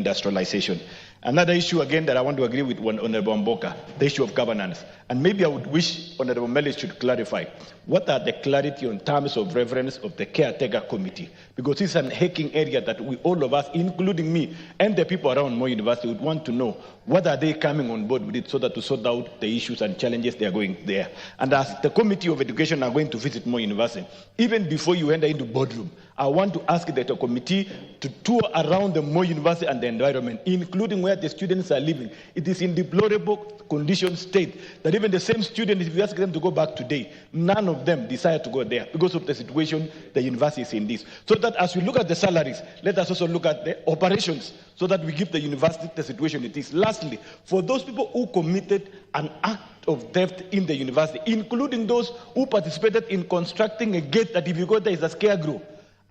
industrialization. Another issue again that I want to agree with Honorable Mboka, the issue of governance. And maybe I would wish Honorable Meli should clarify what are the clarity on terms of reference of the caretaker committee, because it's an hacking area that we, all of us, including me and the people around Moi University, would want to know what are they coming on board with it so that to sort out the issues and challenges they are going there. And as the Committee of Education are going to visit Moi University, even before you enter into boardroom, I want to ask the committee to tour around the Moi University and the environment, including where the students are living. It is in deplorable condition state that even the same students, if you ask them to go back today, none of them decide to go there because of the situation the university is in this. So that as we look at the salaries, let us also look at the operations so that we give the university the situation it is. Lastly, for those people who committed an act of theft in the university, including those who participated in constructing a gate that if you go there is a scarecrow,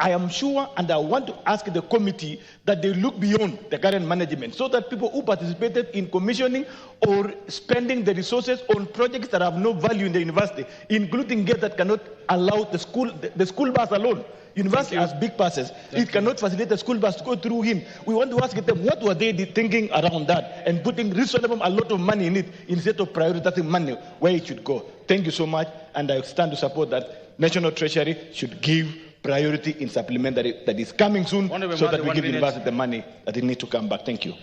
I am sure, and I want to ask the committee that they look beyond the current management so that people who participated in commissioning or spending the resources on projects that have no value in the university, including gates that cannot allow the school bus alone. University has big buses. It cannot facilitate the school bus to go through in. We want to ask them what were they thinking around that and putting reasonable a lot of money in it instead of prioritizing money where it should go. Thank you so much, and I stand to support that National Treasury should give priority in supplementary that is coming soon so that we give university the money that it needs to come back. Thank you.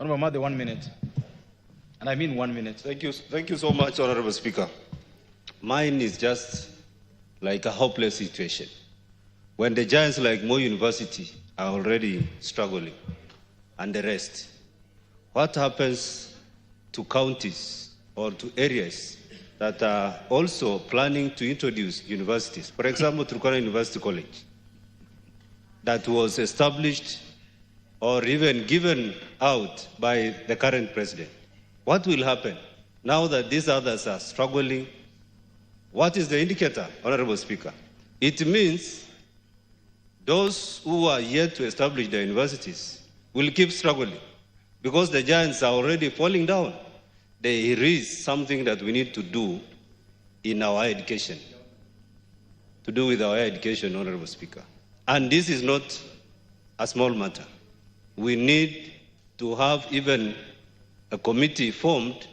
Honorable Mother, 1 minute. And I mean 1 minute. Thank you so much, Honorable Speaker. Mine is just like a hopeless situation. When the giants like Moi University are already struggling and the rest, what happens to counties or to areas that are also planning to introduce universities? For example, Turkana University College, that was established or even given out by the current president. What will happen now that these others are struggling? What is the indicator, Honorable Speaker? It means those who are yet to establish their universities will keep struggling because the giants are already falling down. There is something that we need to do in our education, to do with our education, Honorable Speaker. And this is not a small matter. We need to have even a committee formed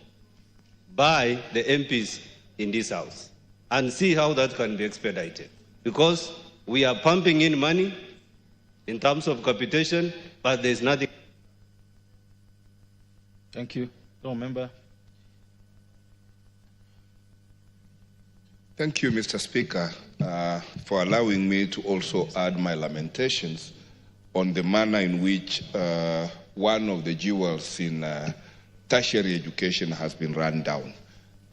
by the MPs in this House and see how that can be expedited. Because we are pumping in money in terms of capitation, but there's nothing. Thank you. Member. Thank you, Mr. Speaker, for allowing me to also add my lamentations on the manner in which one of the jewels in tertiary education has been run down.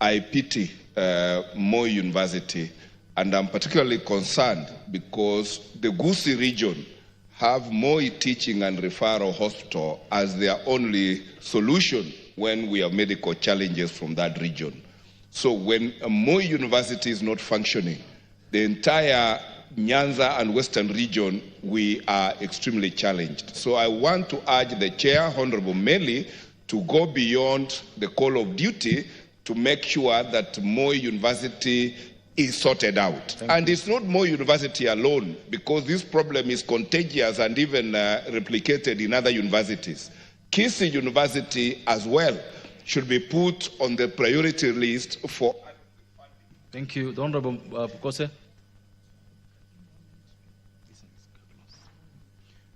I pity Moi University, and I'm particularly concerned because the Gusii region have Moi Teaching and Referral Hospital as their only solution when we have medical challenges from that region. So when Moi University is not functioning, the entire Nyanza and Western region, we are extremely challenged. So I want to urge the Chair, Honorable Meli, to go beyond the call of duty to make sure that Moi University is sorted out. And it's not Moi University alone, because this problem is contagious and even replicated in other universities. Kisii University as well should be put on the priority list for... Thank you. The Honorable Bukose.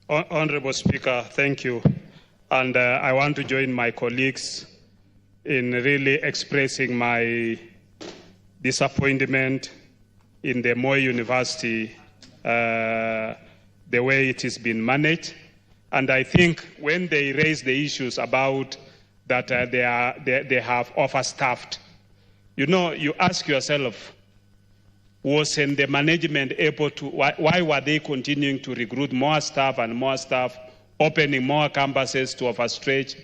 Honorable Speaker, thank you. And I want to join my colleagues in really expressing my disappointment in the Moi University, the way it has been managed. And I think when they raise the issues about that they have overstaffed, you know, you ask yourself, wasn't the management able to, why were they continuing to recruit more staff and more staff, opening more campuses to overstretch,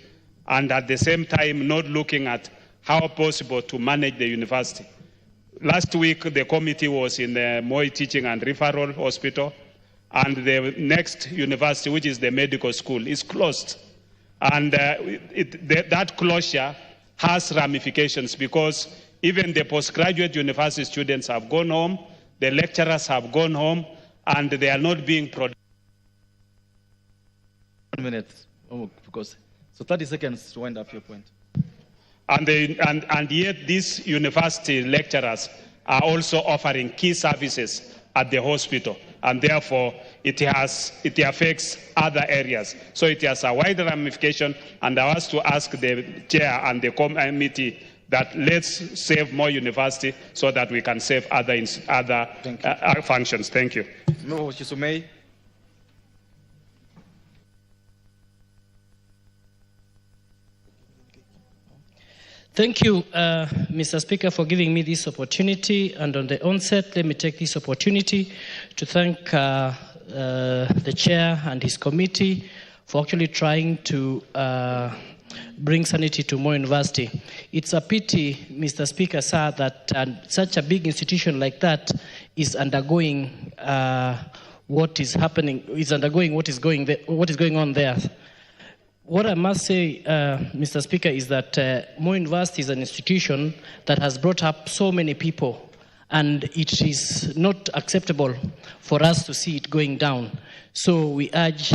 and at the same time not looking at how possible to manage the university? Last week, the committee was in the Moi Teaching and Referral Hospital, and the next university, which is the medical school, is closed. And that closure has ramifications because even the postgraduate university students have gone home, the lecturers have gone home, and they are not being productive. 1 minute. Because so 30 seconds to wind up your point. And yet these university lecturers are also offering key services at the hospital, and therefore it affects other areas. So it has a wide ramification, and I was to ask the chair and the committee that let's save more university so that we can save other functions. Thank you. No, Chisumei. Thank you, Mr. Speaker, for giving me this opportunity. And on the onset, let me take this opportunity to thank the chair and his committee for actually trying to bring sanity to Moi University. It's a pity, Mr. Speaker, sir, that such a big institution like that is undergoing what is happening, what is going on there. What I must say, Mr. Speaker, is that Moi University is an institution that has brought up so many people, and it is not acceptable for us to see it going down. So we urge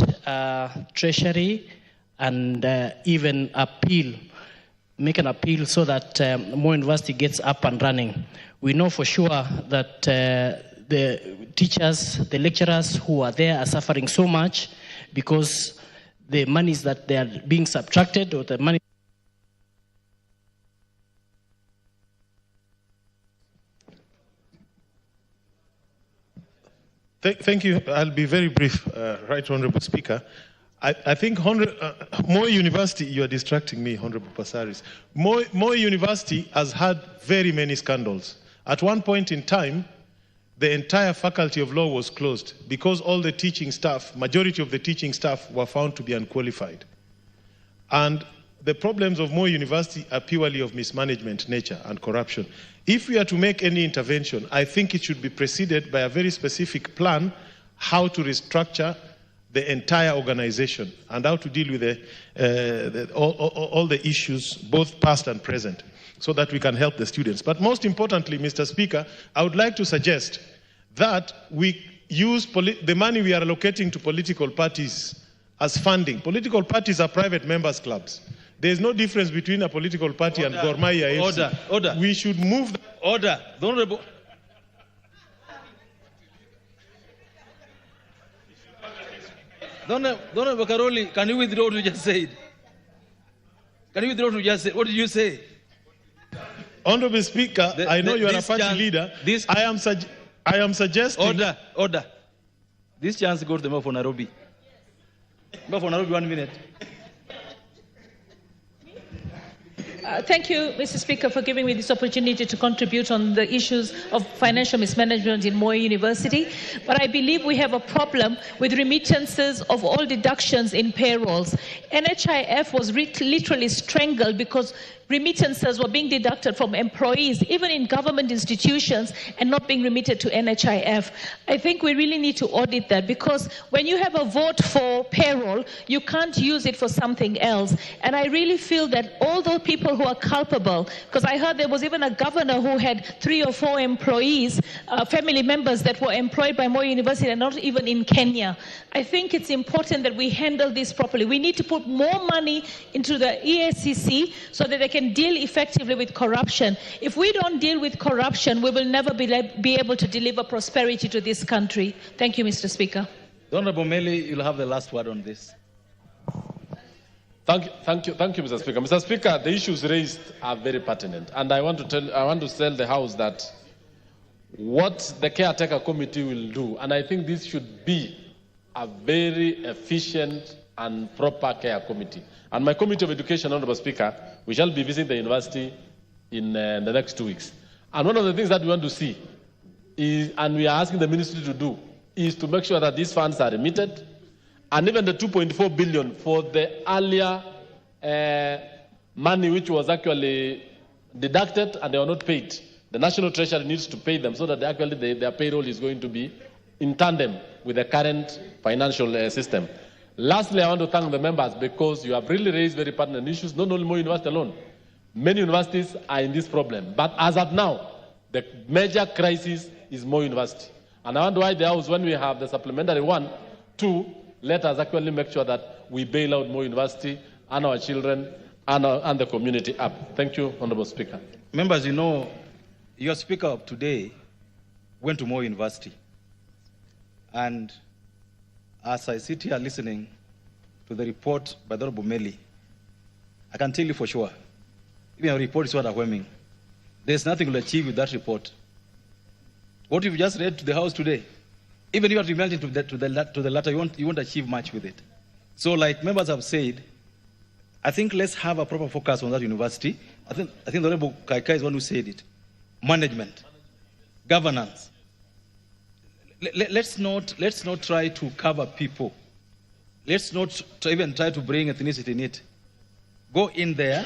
Treasury and even make an appeal so that Moi University gets up and running. We know for sure that the teachers, the lecturers who are there are suffering so much because the monies that they are being subtracted, or the money. Thank you. I'll be very brief, Right Honourable Speaker. I think Moi University, you are distracting me, Honourable Passaris. Moi University has had very many scandals. At one point in time, the entire faculty of law was closed because all the teaching staff, majority of the teaching staff, were found to be unqualified. And the problems of Moi University are purely of mismanagement nature and corruption. If we are to make any intervention, I think it should be preceded by a very specific plan how to restructure the entire organization and how to deal with all the issues, both past and present, so that we can help the students. But most importantly, Mr. Speaker, I would like to suggest that we use the money we are allocating to political parties as funding. Political parties are private members' clubs. There is no difference between a political party and Gor Mahia FC. Order. We should move. Order. The Honorable. Honorable Karoli, can you withdraw what you just said? Can you withdraw what you just said? What did you say? Honorable Speaker, I know you are a party leader. I am suggesting. Order. This chance goes to the member for Nairobi. Member for Nairobi, 1 minute. Thank you, Mr. Speaker, for giving me this opportunity to contribute on the issues of financial mismanagement in Moi University. But I believe we have a problem with remittances of all deductions in payrolls. NHIF was literally strangled because remittances were being deducted from employees, even in government institutions, and not being remitted to NHIF. I think we really need to audit that, because when you have a vote for payroll, you can't use it for something else. And I really feel that all those people who are culpable, because I heard there was even a governor who had 3 or 4 employees, family members that were employed by Moi University and not even in Kenya. I think it's important that we handle this properly. We need to put more money into the EACC so that they can deal effectively with corruption. If we don't deal with corruption, we will never be able to deliver prosperity to this country. Thank you, Mr. Speaker. Honorable Meli, you'll have the last word on this. Thank you, Mr. Speaker. Mr. Speaker, the issues raised are very pertinent, and I want to tell the House that what the caretaker committee will do, and I think this should be a very efficient and proper care committee. And my Committee of Education, Honorable Speaker, we shall be visiting the university in the next 2 weeks. And one of the things that we want to see is, and we are asking the ministry to do, is to make sure that these funds are remitted, and even the 2.4 billion for the earlier money which was actually deducted and they were not paid. The National Treasury needs to pay them so that their payroll is going to be in tandem with the current financial system. Lastly, I want to thank the members because you have really raised very pertinent issues, not only Moi University alone. Many universities are in this problem. But as of now, the major crisis is Moi University. And I want to urge the House, when we have the supplementary one, to let us actually make sure that we bail out Moi University and our children and the community up. Thank you, Honorable Speaker. Members, you know, your speaker of today went to Moi University. And as I sit here listening to the report by the Honorable Meli, I can tell you for sure, even your report is so overwhelming. There's nothing to achieve with that report. What you've just read to the House today, even if you are remanded to the latter, you won't achieve much with it. So like members have said, I think let's have a proper focus on that university. I think the Honorable Kaikai is one who said it. Management, governance. Let's not try to cover people. Let's not even try to bring ethnicity in it. Go in there.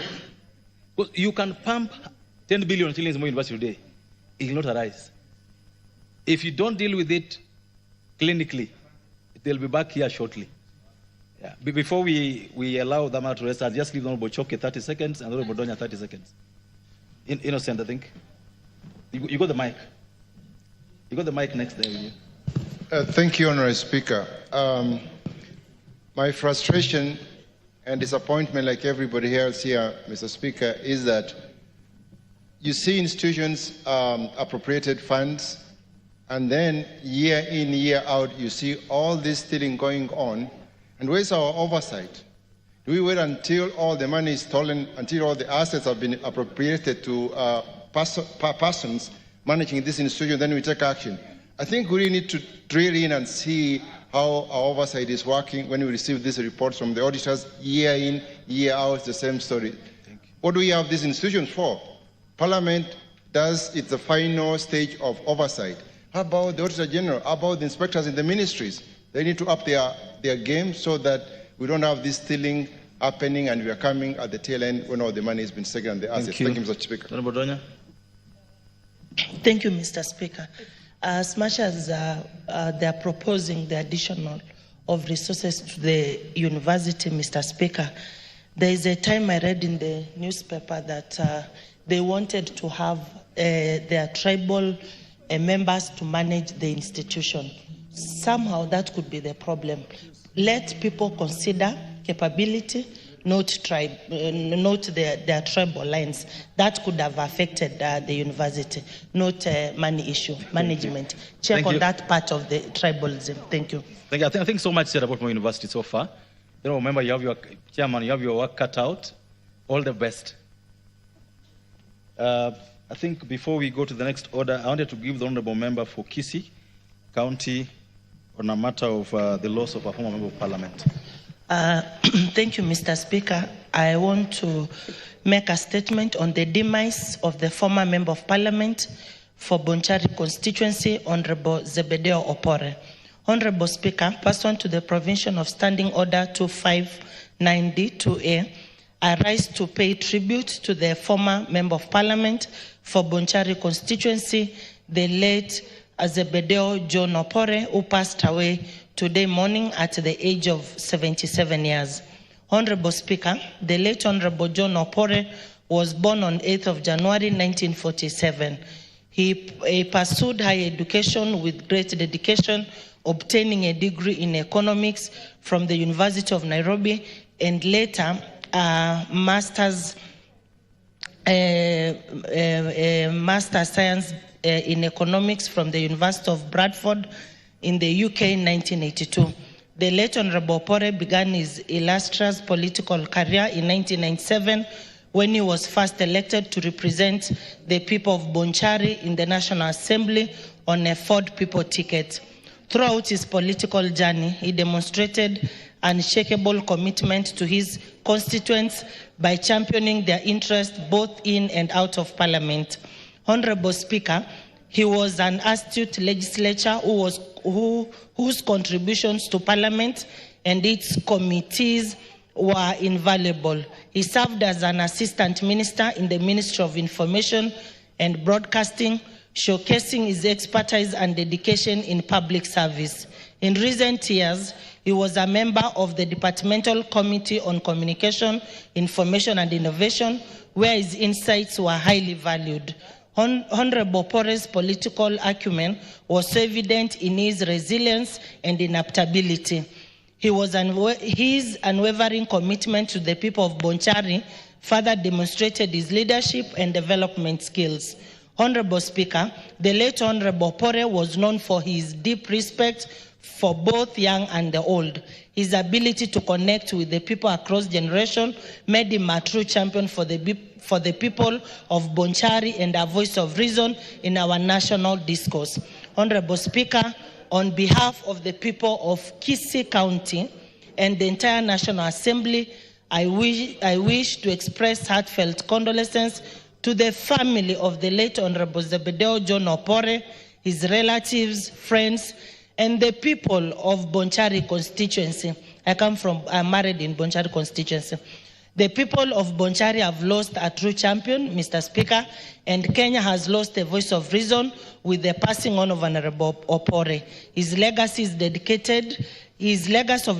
You can pump 10 billion shillings more university today. It will not arise. If you don't deal with it clinically, they'll be back here shortly. Yeah. Before we allow them out to rest, I'll just give the Honorable Choke 30 seconds and the Honorable Donya 30 seconds. Innocent, I think. You got the mic. You got the mic next there with you. Thank you, Honorable Speaker. My frustration and disappointment, like everybody else here, Mr. Speaker, is that you see institutions appropriated funds, and then year in, year out, you see all this stealing going on. And where's our oversight? Do we wait until all the money is stolen, until all the assets have been appropriated to persons managing this institution, then we take action? I think we really need to drill in and see how our oversight is working when we receive these reports from the auditors year in, year out, the same story. What do we have these institutions for? Parliament does it's the final stage of oversight. How about the Auditor General? How about the inspectors in the ministries? They need to up their game so that we don't have this stealing happening and we are coming at the tail end when all the money has been taken and the assets. Thank you, Mr. Speaker. Honorable Donya. Thank you, Mr. Speaker. As much as they are proposing the additional of resources to the university, Mr. Speaker, there is a time I read in the newspaper that they wanted to have their tribal members to manage the institution. Somehow that could be the problem. Let people consider capability, not their tribal lines. That could have affected the university, not money issue, management. Check on that part of the tribalism. Thank you. Thank you. I think so much said about my university so far. You know, remember, you have your chairman, you have your work cut out. All the best. I think before we go to the next order, I wanted to give the honorable member for Kisii County on a matter of the loss of a former member of parliament. Thank you, Mr. Speaker. I want to make a statement on the demise of the former member of parliament for Bonchari constituency, Honorable Zebedeo Opore. Honorable Speaker, pursuant to the provision of Standing Order 259D2A, I rise to pay tribute to the former member of parliament for Bonchari constituency, the late Zebedeo John Opore, who passed away today morning at the age of 77 years. Honorable Speaker, the late Honorable John Opore was born on 8th of January 1947. He pursued higher education with great dedication, obtaining a degree in economics from the University of Nairobi and later master's science in economics from the University of Bradford in the UK in 1982. The late Honorable Opore began his illustrious political career in 1997 when he was first elected to represent the people of Bonchari in the National Assembly on a Ford People ticket. Throughout his political journey, he demonstrated unshakable commitment to his constituents by championing their interests both in and out of Parliament. Honorable Speaker, he was an astute legislator whose contributions to Parliament and its committees were invaluable. He served as an assistant minister in the Ministry of Information and Broadcasting, showcasing his expertise and dedication in public service. In recent years, he was a member of the Departmental Committee on Communication, Information and Innovation, where his insights were highly valued. Honorable Opore's political acumen was evident in his resilience and adaptability. His unwavering commitment to the people of Bonchari further demonstrated his leadership and development skills. Honorable Speaker, the late Honorable Pore was known for his deep respect for both young and the old. His ability to connect with the people across generations made him a true champion for the people of Bonchari and a voice of reason in our national discourse. Honorable Speaker, on behalf of the people of Kisii County and the entire National Assembly, I wish to express heartfelt condolences to the family of the late Honorable Zebedeo John Opore, his relatives, friends, and the people of Bonchari constituency. I'm married in Bonchari constituency. The people of Bonchari have lost a true champion, Mr. Speaker, and Kenya has lost a voice of reason with the passing on of Honorable Opore. His legacy of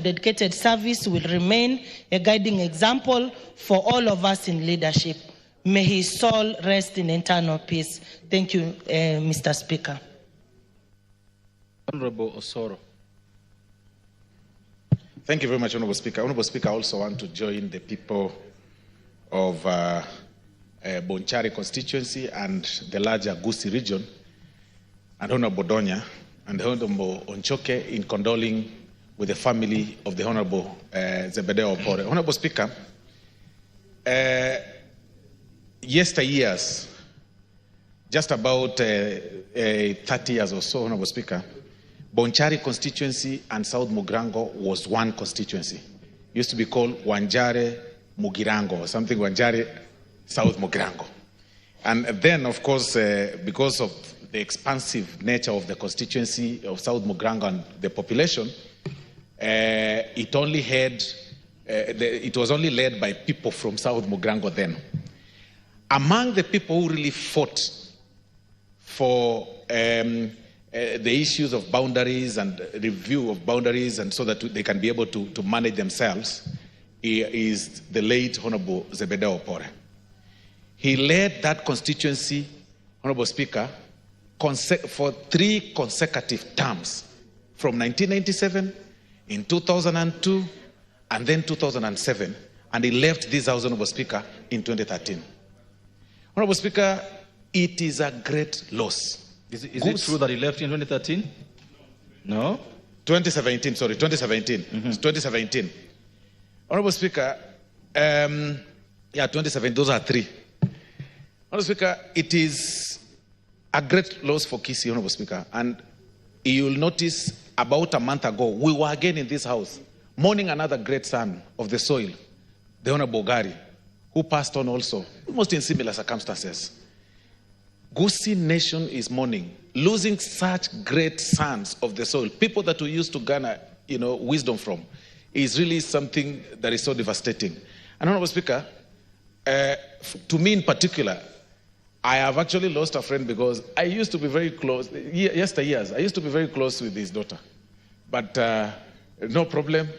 dedicated service will remain a guiding example for all of us in leadership. May his soul rest in eternal peace. Thank you, Mr. Speaker. Honorable Osoro. Thank you very much, Honorable Speaker. Honorable Speaker, I also want to join the people of Bonchari constituency and the larger Gusii region, and Honorable Donya and Honorable Onchoke in condoling with the family of the Honorable Zebedeo Opore. Honorable Speaker, yesteryears, just about 30 years or so, Honorable Speaker, Bonchari constituency and South Mugrango was one constituency. It used to be called Wanjare Mugirango or something, Wanjare South Mugrango. And then, of course, because of the expansive nature of the constituency of South Mugrango and the population, it was only led by people from South Mugrango then. Among the people who really fought for the issues of boundaries and review of boundaries and so that they can be able to manage themselves is the late Honorable Zebedeo Opore. He led that constituency, Honorable Speaker, for 3 consecutive terms, from 1997, in 2002, and then 2007, and he left this House, Honorable Speaker, in 2013. Honorable Speaker, it is a great loss. Is it true that he left in 2013? No? 2017, sorry, 2017. It's 2017. Honorable Speaker, 2017, those are 3. Honorable Speaker, it is a great loss for Kisii, Honorable Speaker. And you'll notice about a month ago, we were again in this house, mourning another great son of the soil, the Honorable Gari, who passed on also, almost in similar circumstances. Gusii nation is mourning, losing such great sons of the soil, people that we used to garner, wisdom from, is really something that is so devastating. And Honorable Speaker, to me in particular, I have actually lost a friend because I used to be very close, yesteryears, I used to be very close with his daughter. But no problem,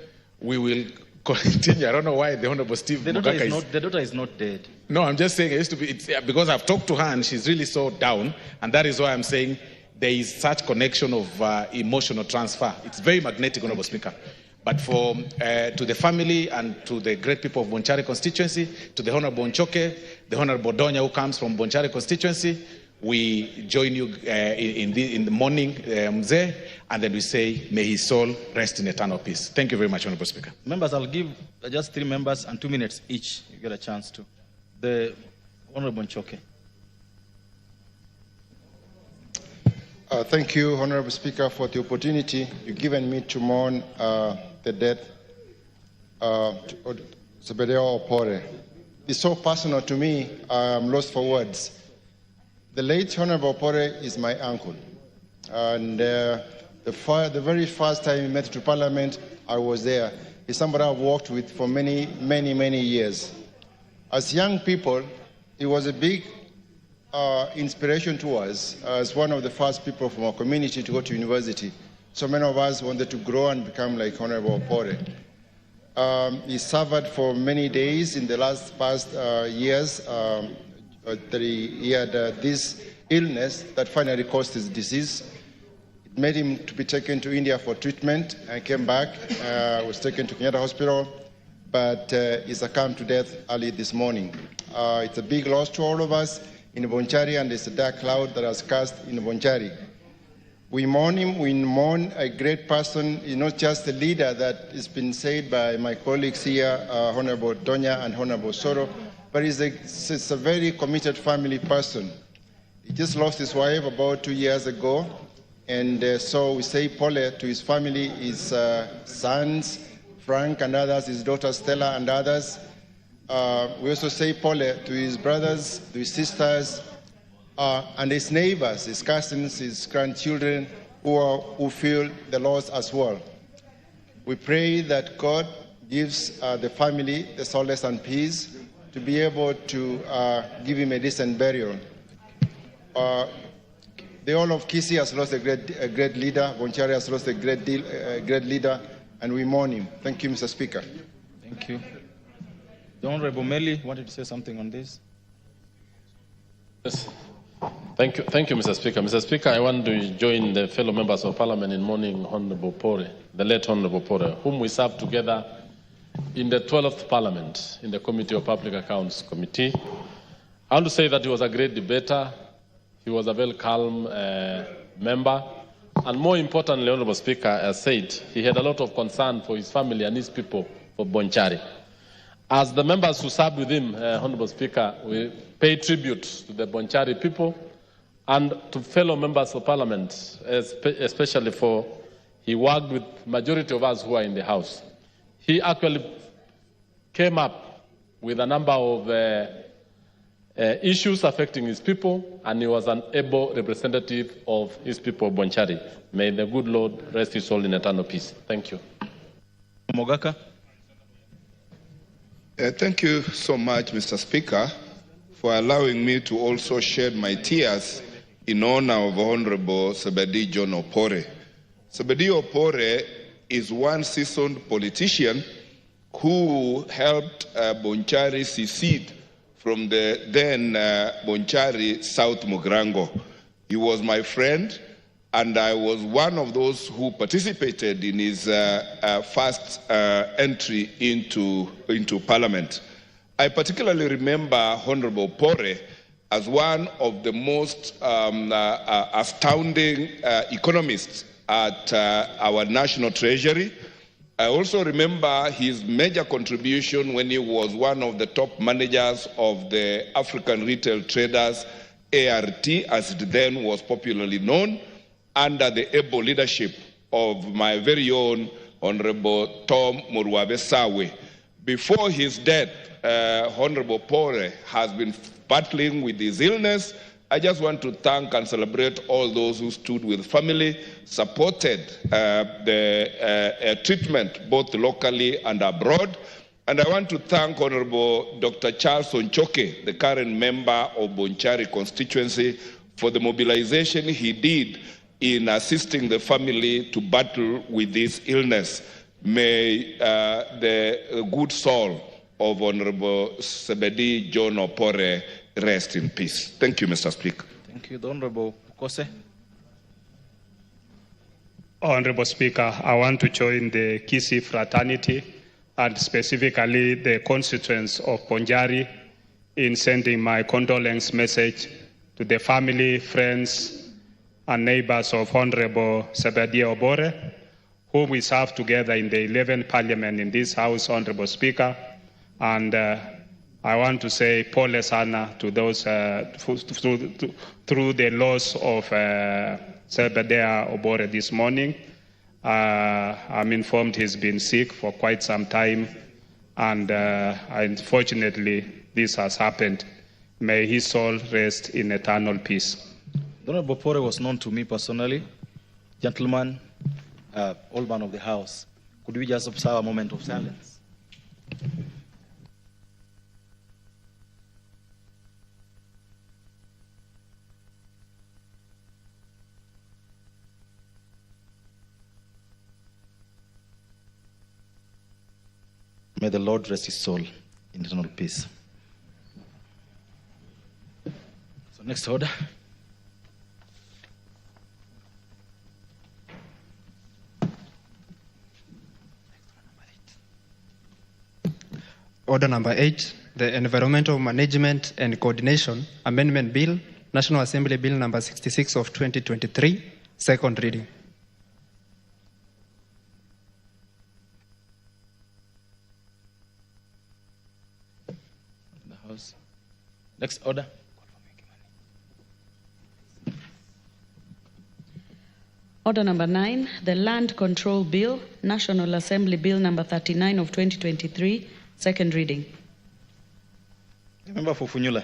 we will continue. I don't know why the Honorable Steve the daughter is not dead. No, I'm just saying it used to be, because I've talked to her and she's really so down, and that is why I'm saying there is such connection of emotional transfer. It's very magnetic, Honorable Speaker. But to the family and to the great people of Bonchari constituency, to the Honorable Onchoke, the Honorable Donya who comes from Bonchari constituency, we join you in the morning, Mzee, and then we say, may his soul rest in eternal peace. Thank you very much, Honorable Speaker. Members, I'll give just 3 members and 2 minutes each. You get a chance to. The Honorable Onchoke. Thank you, Honorable Speaker, for the opportunity you've given me to mourn the death of Zebedeo Opore. It's so personal to me, I'm lost for words. The late Honorable Opore is my uncle. And the very first time he met to Parliament, I was there. He's somebody I've worked with for many, many, many years. As young people, he was a big inspiration to us as one of the first people from our community to go to university. So many of us wanted to grow and become like Honorable Opore. He suffered for many days in the past years that he had this illness that finally caused his disease. It made him to be taken to India for treatment and came back, was taken to Kenyatta Hospital, but he succumbed to death early this morning. It's a big loss to all of us in Bonchari, and it's a dark cloud that has cast in Bonchari. We mourn him, we mourn a great person. He's not just a leader that has been said by my colleagues here, Honorable Donya and Honorable Soro, but he's a very committed family person. He just lost his wife about 2 years ago, and so we say Pole to his family, his sons, Frank and others, his daughter Stella and others. We also say Pole to his brothers, to his sisters, and his neighbors, his cousins, his grandchildren, who feel the loss as well. We pray that God gives the family the solace and peace to be able to give him a decent burial. The whole of Kisii has lost a great leader. Bonchari has lost a great leader, and we mourn him. Thank you, Mr. Speaker. Thank you. The Honorable Meli wanted to say something on this. Yes. Thank you, Mr. Speaker. Mr. Speaker, I want to join the fellow members of Parliament in mourning Honorable Pore, the late Honorable Pore, whom we served together in the 12th Parliament, in the Committee of Public Accounts Committee. I want to say that he was a great debater. He was a very calm member. And more importantly, Honorable Speaker, as said, he had a lot of concern for his family and his people for Bonchari. As the members who served with him, Honorable Speaker, we pay tribute to the Bonchari people and to fellow members of Parliament, especially for he worked with majority of us who are in the House. He actually came up with a number of issues affecting his people, and he was an able representative of his people of Bonchari. May the good Lord rest his soul in eternal peace. Thank you. Mogaka. Thank you so much, Mr. Speaker, for allowing me to also shed my tears in honor of Honorable Sebedi John Opore. Sebedi Opore is one seasoned politician who helped Bonchari secede from the then Bonchari South Mogrango. He was my friend, and I was one of those who participated in his first entry into Parliament. I particularly remember Honorable Pore as one of the most astounding economists at our National Treasury. I also remember his major contribution when he was one of the top managers of the African Retail Traders, ART, as it then was popularly known, under the able leadership of my very own Honorable Tom Muruabe Sawe. Before his death, Honorable Pore has been battling with his illness. I just want to thank and celebrate all those who stood with family, supported the treatment both locally and abroad. And I want to thank Honorable Dr. Charles Onchoke, the current member of Bonchari constituency, for the mobilization he did in assisting the family to battle with this illness. May the good soul of Honorable Sebedi John Opore rest in peace. Thank you, Mr. Speaker. Thank you. The Honorable Kose. Honorable Speaker, I want to join the Kisii fraternity and specifically the constituents of Bonchari in sending my condolence message to the family, friends, and neighbors of Honorable Sebedi Opore, whom we served together in the 11th Parliament in this House, Honorable Speaker. And I want to say pole sana to those through the loss of Sebedi Opore this morning. I'm informed he's been sick for quite some time, and unfortunately this has happened. May his soul rest in eternal peace. Honorable Pore was known to me personally. Gentleman, old man of the house. Could we just observe a moment of silence? May the Lord rest his soul in eternal peace. So next order. Order number 8, the Environmental Management and Coordination Amendment Bill, National Assembly Bill number 66 of 2023, second reading. The House. Next order. Order number 9, the Land Control Bill, National Assembly Bill number 39 of 2023, second reading. Member for Funyula.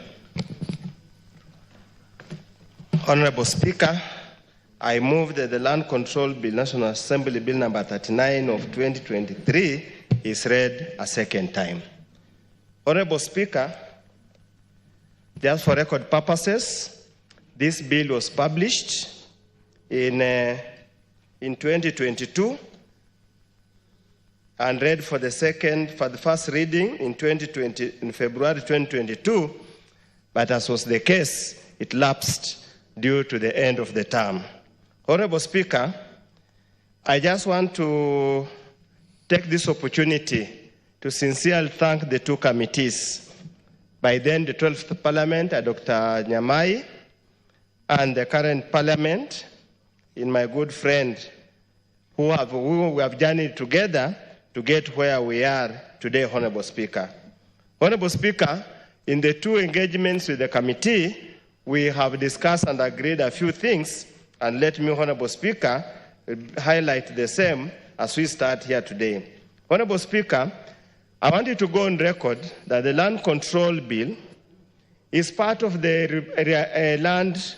Honorable Speaker, I move that the Land Control Bill, National Assembly Bill number 39 of 2023 is read a second time. Honorable Speaker, just for record purposes, this bill was published in 2022 and read for the first reading in February 2022, but as was the case, it lapsed due to the end of the term. Honorable Speaker, I just want to take this opportunity to sincerely thank the two committees. By then, the 12th Parliament, Dr. Nyamai, and the current Parliament, in my good friend, who we have journeyed together to get where we are today, Honorable Speaker. Honorable Speaker, in the two engagements with the committee, we have discussed and agreed a few things, and let me, Honorable Speaker, highlight the same as we start here today. Honorable Speaker, I want you to go on record that the Land Control Bill is part of the land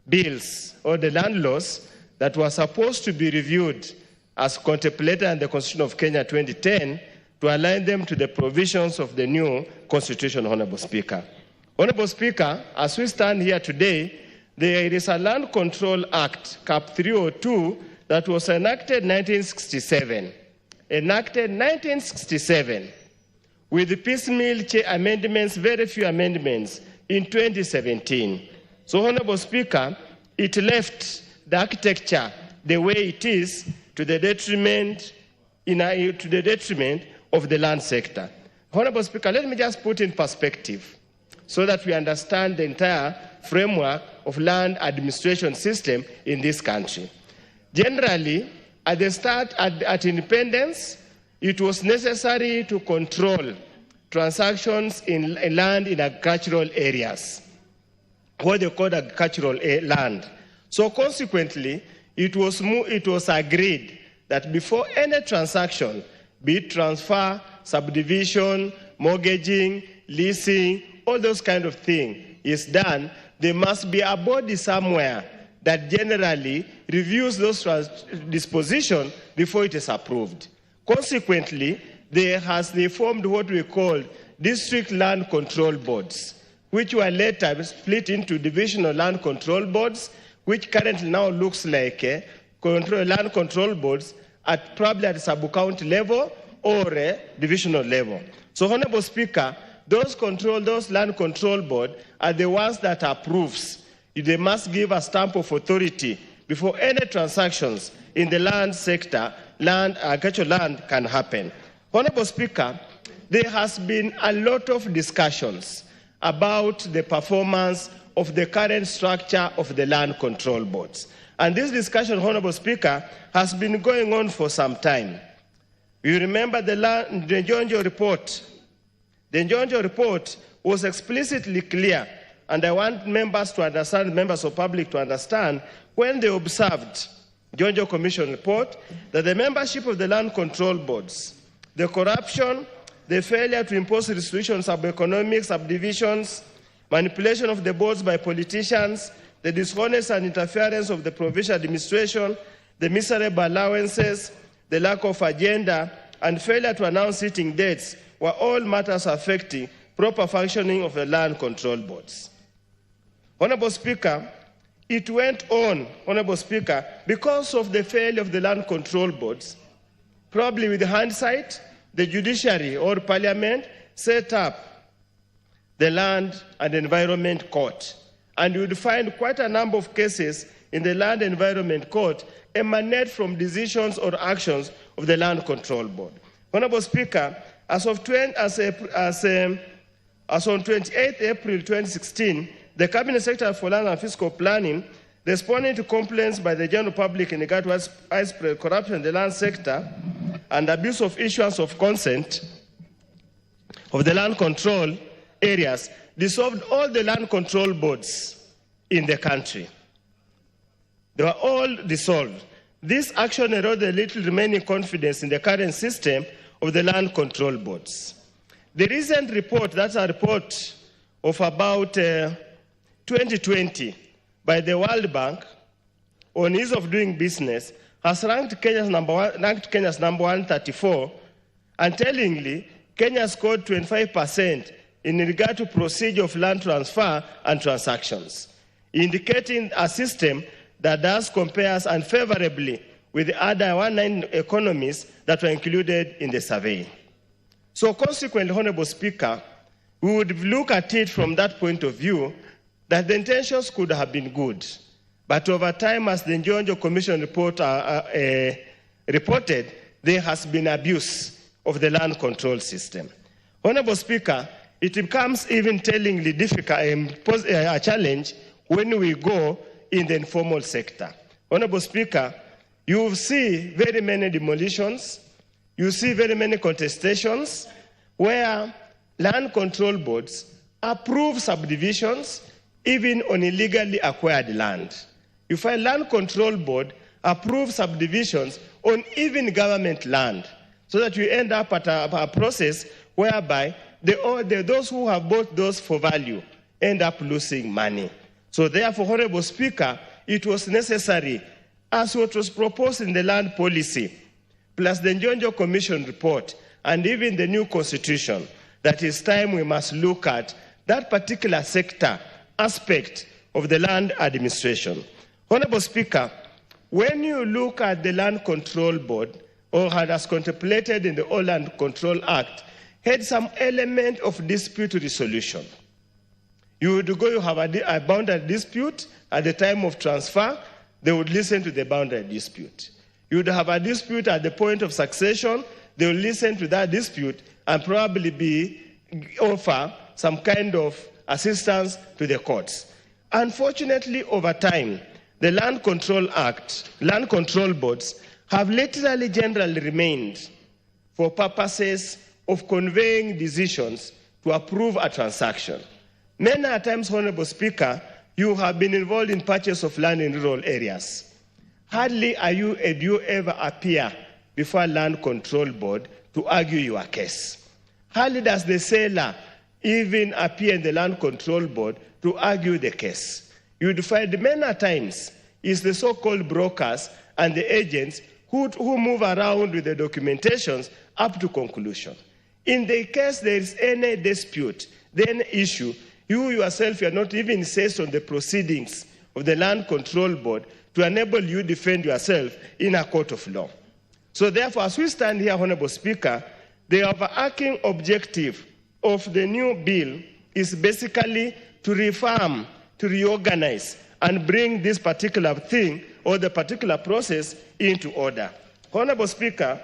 bills or the land laws that were supposed to be reviewed as contemplated in the Constitution of Kenya 2010 to align them to the provisions of the new Constitution, Honorable Speaker. Honorable Speaker, as we stand here today, there is a Land Control Act, Cap 302, that was enacted in 1967. Enacted 1967, with piecemeal amendments, very few amendments, in 2017. So, Honorable Speaker, it left the architecture the way it is to the detriment of the land sector. Honorable Speaker, let me just put in perspective so that we understand the entire framework of land administration system in this country. Generally, at the start, at independence, it was necessary to control transactions in land in agricultural areas, what they call agricultural land. So consequently, it was agreed that before any transaction, be it transfer, subdivision, mortgaging, leasing, all those kind of things is done, there must be a body somewhere that generally reviews those dispositions before it is approved. Consequently, they formed what we call district land control boards, which were later split into divisional land control boards, which currently now looks like land control boards at probably at sub-county level or a divisional level. So, Honorable Speaker, those land control board are the ones that approves. They must give a stamp of authority before any transactions in the land sector, agricultural land can happen. Honorable Speaker, there has been a lot of discussions about the performance of the current structure of the land control boards. And this discussion, Honorable Speaker, has been going on for some time. You remember the Njonjo report. The Njonjo report was explicitly clear, and I want members to understand, members of public to understand, when they observed Njonjo Commission report, that the membership of the land control boards, the corruption, the failure to impose restrictions of economic subdivisions, manipulation of the boards by politicians, the dishonest and interference of the provincial administration, the miserable allowances, the lack of agenda, and failure to announce sitting dates were all matters affecting proper functioning of the land control boards. Honorable Speaker, it went on, Honorable Speaker, because of the failure of the land control boards, probably with hindsight, the judiciary or parliament set up the Land and Environment Court. And you would find quite a number of cases in the Land and Environment Court emanate from decisions or actions of the Land Control Board. Honorable Speaker, As on 28 April 2016, the Cabinet Secretary for Land and Fiscal Planning, responding to complaints by the general public in regard to widespread corruption in the land sector and abuse of issuance of consent of the land control areas, dissolved all the land control boards in the country. They were all dissolved. This action eroded little remaining confidence in the current system of the land control boards. The recent report, that's a report of about 2020 by the World Bank on ease of doing business, has ranked Kenya's number 134, and tellingly, Kenya scored 25% in regard to procedure of land transfer and transactions, indicating a system that does compares unfavorably with the other 19 economies that were included in the survey. So consequently, Honorable Speaker, we would look at it from that point of view that the intentions could have been good, but over time, as the Njonjo Commission report reported, there has been abuse of the land control system. Honorable Speaker, it becomes even tellingly difficult, a challenge when we go in the informal sector. Honorable Speaker, you see very many demolitions, you see very many contestations where land control boards approve subdivisions even on illegally acquired land. You find land control board approve subdivisions on even government land, so that you end up at a process whereby those who have bought those for value end up losing money. So therefore, Honorable Speaker, it was necessary, as what was proposed in the land policy, plus the Njonjo Commission report, and even the new constitution, that it's time we must look at that particular sector aspect of the land administration. Honorable Speaker, when you look at the Land Control Board, or as contemplated in the Old Land Control Act, had some element of dispute resolution. You would go, you have a boundary dispute at the time of transfer, they would listen to the boundary dispute. You would have a dispute at the point of succession, they will listen to that dispute and probably offer some kind of assistance to the courts. Unfortunately, over time, the Land Control Act, land control boards have literally generally remained for purposes of conveying decisions to approve a transaction. Many a times, Honorable Speaker, you have been involved in purchase of land in rural areas. Hardly do you ever appear before a land control board to argue your case. Hardly does the seller even appear in the land control board to argue the case. You'd find many times is the so-called brokers and the agents who move around with the documentations up to conclusion. In the case there is any dispute, then issue, you yourself are not even assessed on the proceedings of the Land Control Board to enable you defend yourself in a court of law. So therefore, as we stand here, Honorable Speaker, the overarching objective of the new bill is basically to reform, to reorganize, and bring this particular thing or the particular process into order. Honorable Speaker,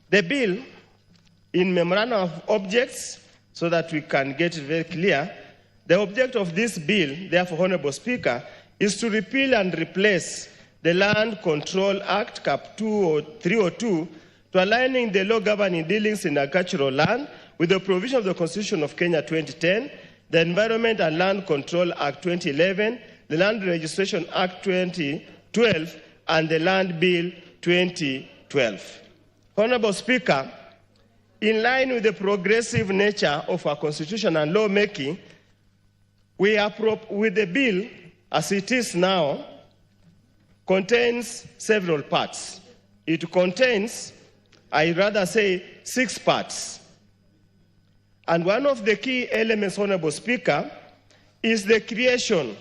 the bill, in memorandum of objects, so that we can get it very clear, the object of this bill, therefore, Honorable Speaker, is to repeal and replace the Land Control Act, Cap 302, to aligning the law governing dealings in agricultural land with the provision of the Constitution of Kenya 2010, the Environment and Land Control Act 2011, the Land Registration Act 2012, and the Land Bill 2012. Honorable Speaker, in line with the progressive nature of our Constitution and lawmaking, with the bill, as it is now, contains several parts. It contains, I'd rather say, 6 parts. And one of the key elements, Honorable Speaker, is the creation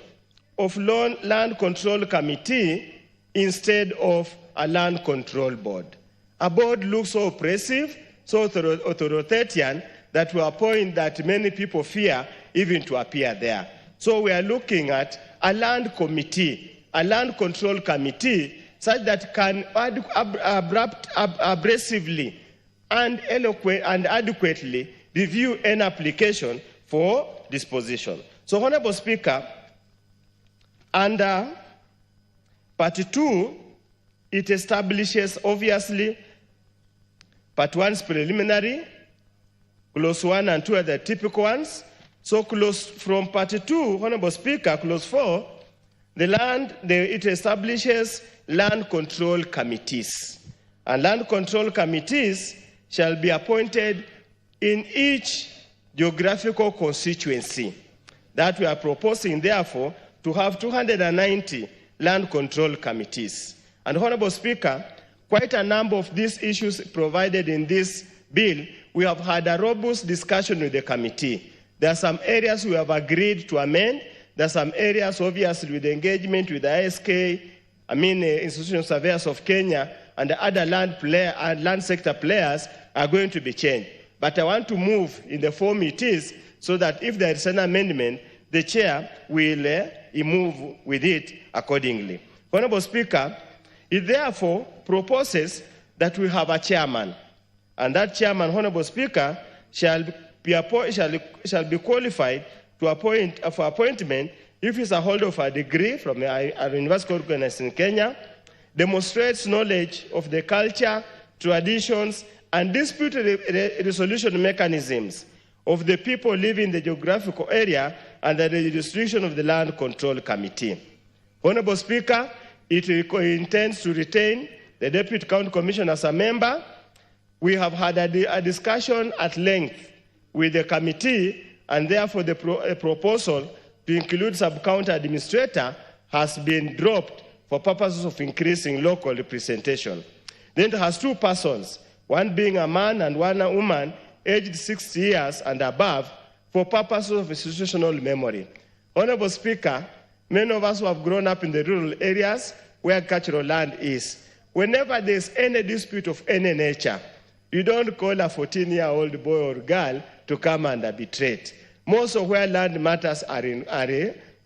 of Land Control Committee instead of a Land Control Board. A board looks so oppressive, so authoritarian, that to a point that many people fear even to appear there. So we are looking at a land committee, a land control committee such that can abrasively and adequately review an application for disposition. So, Honorable Speaker, under Part 2, it establishes, obviously, Part 1 is preliminary, Clause 1 and 2 are the typical ones. So from Part 2, Honorable Speaker, Clause 4, it establishes land control committees. And land control committees shall be appointed in each geographical constituency. That we are proposing, therefore, to have 290 land control committees. And Honorable Speaker, quite a number of these issues provided in this bill, we have had a robust discussion with the committee. There are some areas we have agreed to amend. There are some areas, obviously, with the engagement with the ISK, Institutional Surveyors of Kenya, and the other land sector players are going to be changed. But I want to move in the form it is, so that if there is an amendment, the chair will move with it accordingly. Honorable Speaker, it therefore proposes that we have a chairman, and that chairman, Honorable Speaker, shall be qualified to for appointment if he is a holder of a degree from a university organized in Kenya, demonstrates knowledge of the culture, traditions, and dispute resolution mechanisms of the people living in the geographical area under the jurisdiction of the Land Control Committee. Honorable Speaker, it intends to retain the Deputy County Commissioner as a member. We have had a discussion at length with the committee, and therefore the proposal to include sub-county administrator has been dropped for purposes of increasing local representation. Then it has two persons, one being a man and one a woman, aged 60 years and above, for purposes of institutional memory. Honorable Speaker, many of us who have grown up in the rural areas where cultural land is, whenever there is any dispute of any nature, you don't call a 14-year-old boy or girl to come and arbitrate. Most of where land matters are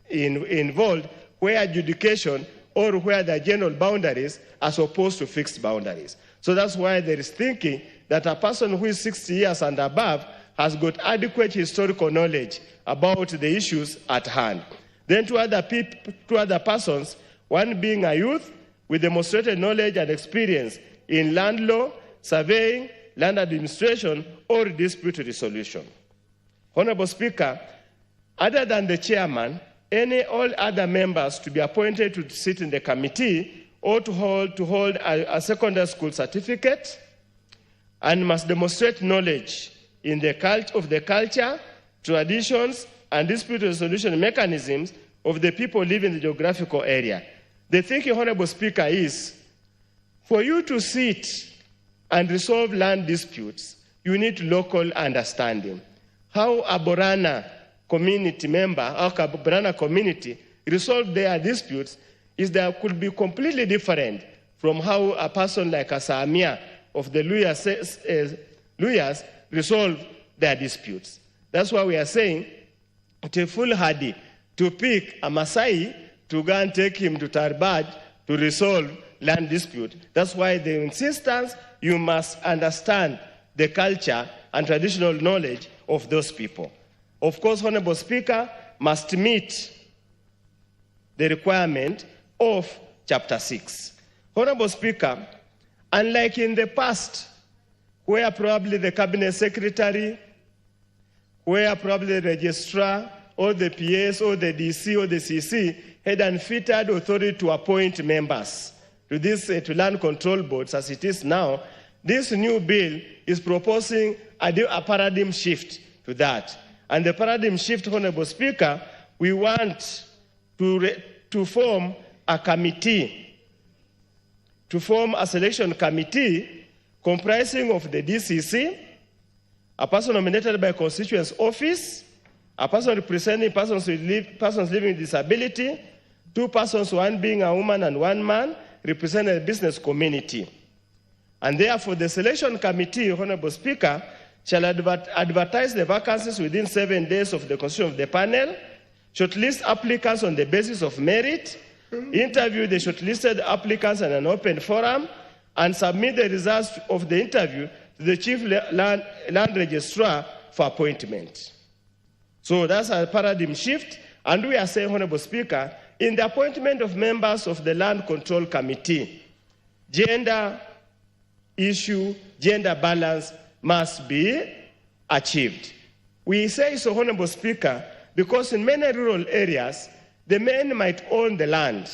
involved, where adjudication or where the general boundaries as opposed to fixed boundaries. So that's why there is thinking that a person who is 60 years and above has got adequate historical knowledge about the issues at hand. Then two other persons, one being a youth with demonstrated knowledge and experience in land law, surveying, land administration, or dispute resolution. Honorable Speaker, other than the chairman, all other members to be appointed to sit in the committee or to hold a secondary school certificate and must demonstrate knowledge in of the culture, traditions, and dispute resolution mechanisms of the people living in the geographical area. The thinking, Honorable Speaker, is for you to sit and resolve land disputes, you need local understanding. How a Borana community member, or a Borana community resolve their disputes is that could be completely different from how a person like a Samia of the Luyas resolve their disputes. That's why we are saying it's a foolhardy to pick a Masai to go and take him to Tarbaj to resolve land dispute. That's why the insistence, you must understand the culture and traditional knowledge of those people. Of course, Honorable Speaker, must meet the requirement of Chapter 6. Honorable Speaker, unlike in the past, where probably the Cabinet Secretary, where probably the Registrar, or the PS, or the DC, or the CC had unfitted authority to appoint members to to land control boards as it is now, this new bill is proposing a paradigm shift to that. And the paradigm shift, Honorable Speaker, we want to form a committee, to form a selection committee comprising of the DCC, a person nominated by constituency office, a person representing persons living with disability, two persons, one being a woman and one man, representing the business community. And therefore, the selection committee, Honorable Speaker, shall advertise the vacancies within 7 days of the constitution of the panel, shortlist applicants on the basis of merit, interview the shortlisted applicants in an open forum, and submit the results of the interview to the Chief Land Registrar for appointment. So that's a paradigm shift, and we are saying, Honorable Speaker, in the appointment of members of the Land Control Committee, gender issue, gender balance must be achieved. We say so, Honorable Speaker, because in many rural areas, the men might own the land.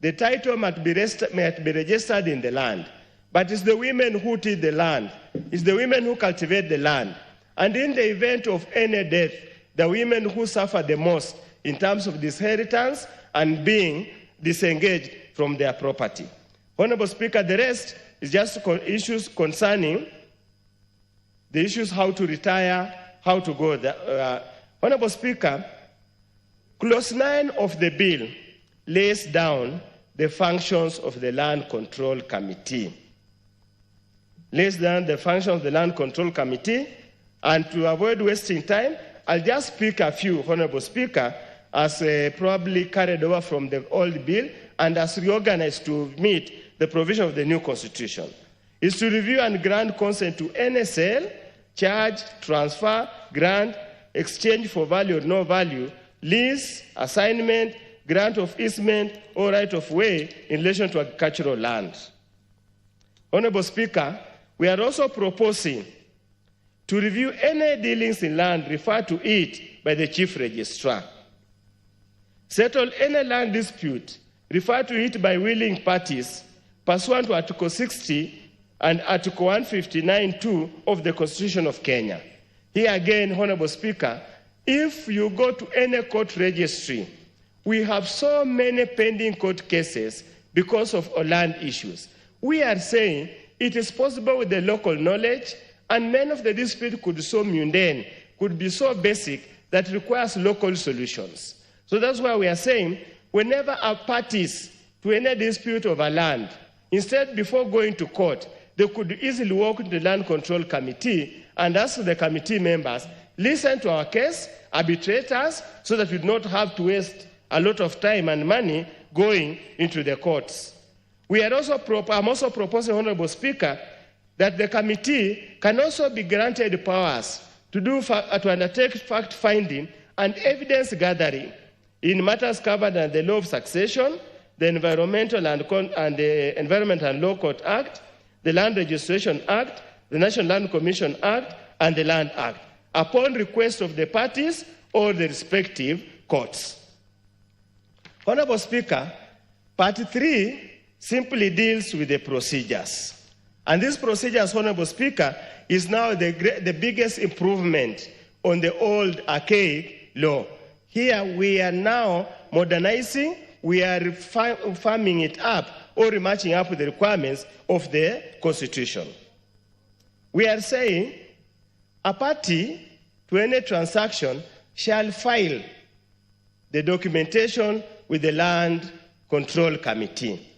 The title might be registered in the land. But it's the women who till the land. It's the women who cultivate the land. And in the event of any death, the women who suffer the most in terms of disinheritance and being disengaged from their property. Honorable Speaker, the rest is just issues concerning the issues how to retire, how to go there. Honorable Speaker, Clause 9 of the bill lays down the functions of the Land Control Committee. Lays down the function of the Land Control Committee, and to avoid wasting time, I'll just pick a few, Honorable Speaker, as probably carried over from the old bill and as reorganized to meet the provision of the new constitution. Is to review and grant consent to any sale, charge, transfer, grant, exchange for value or no value, lease, assignment, grant of easement or right of way in relation to agricultural land. Honorable Speaker, we are also proposing to review any dealings in land referred to it by the Chief Registrar. Settle any land dispute referred to it by willing parties pursuant to Article 60 and Article 159(2) of the Constitution of Kenya. Here again, Honorable Speaker, if you go to any court registry, we have so many pending court cases because of land issues. We are saying it is possible with the local knowledge, and many of the disputes could be so mundane, could be so basic that requires local solutions. So that's why we are saying whenever our parties to any dispute over land, instead before going to court, they could easily walk to the Land Control Committee and ask the committee members, listen to our case, arbitrate us, so that we do not have to waste a lot of time and money going into the courts. I'm also proposing, Honorable Speaker, that the committee can also be granted powers to undertake fact-finding and evidence gathering in matters covered under the Law of Succession, the Environmental and the Environment and Law Court Act, the Land Registration Act, the National Land Commission Act, and the Land Act, upon request of the parties or the respective courts. Honorable Speaker, Part 3 simply deals with the procedures. And these procedures, Honorable Speaker, is now the biggest improvement on the old archaic law. Here we are now modernizing, we are farming it up or matching up with the requirements of the Constitution. We are saying a party to any transaction shall file the documentation with the Land Control Committee.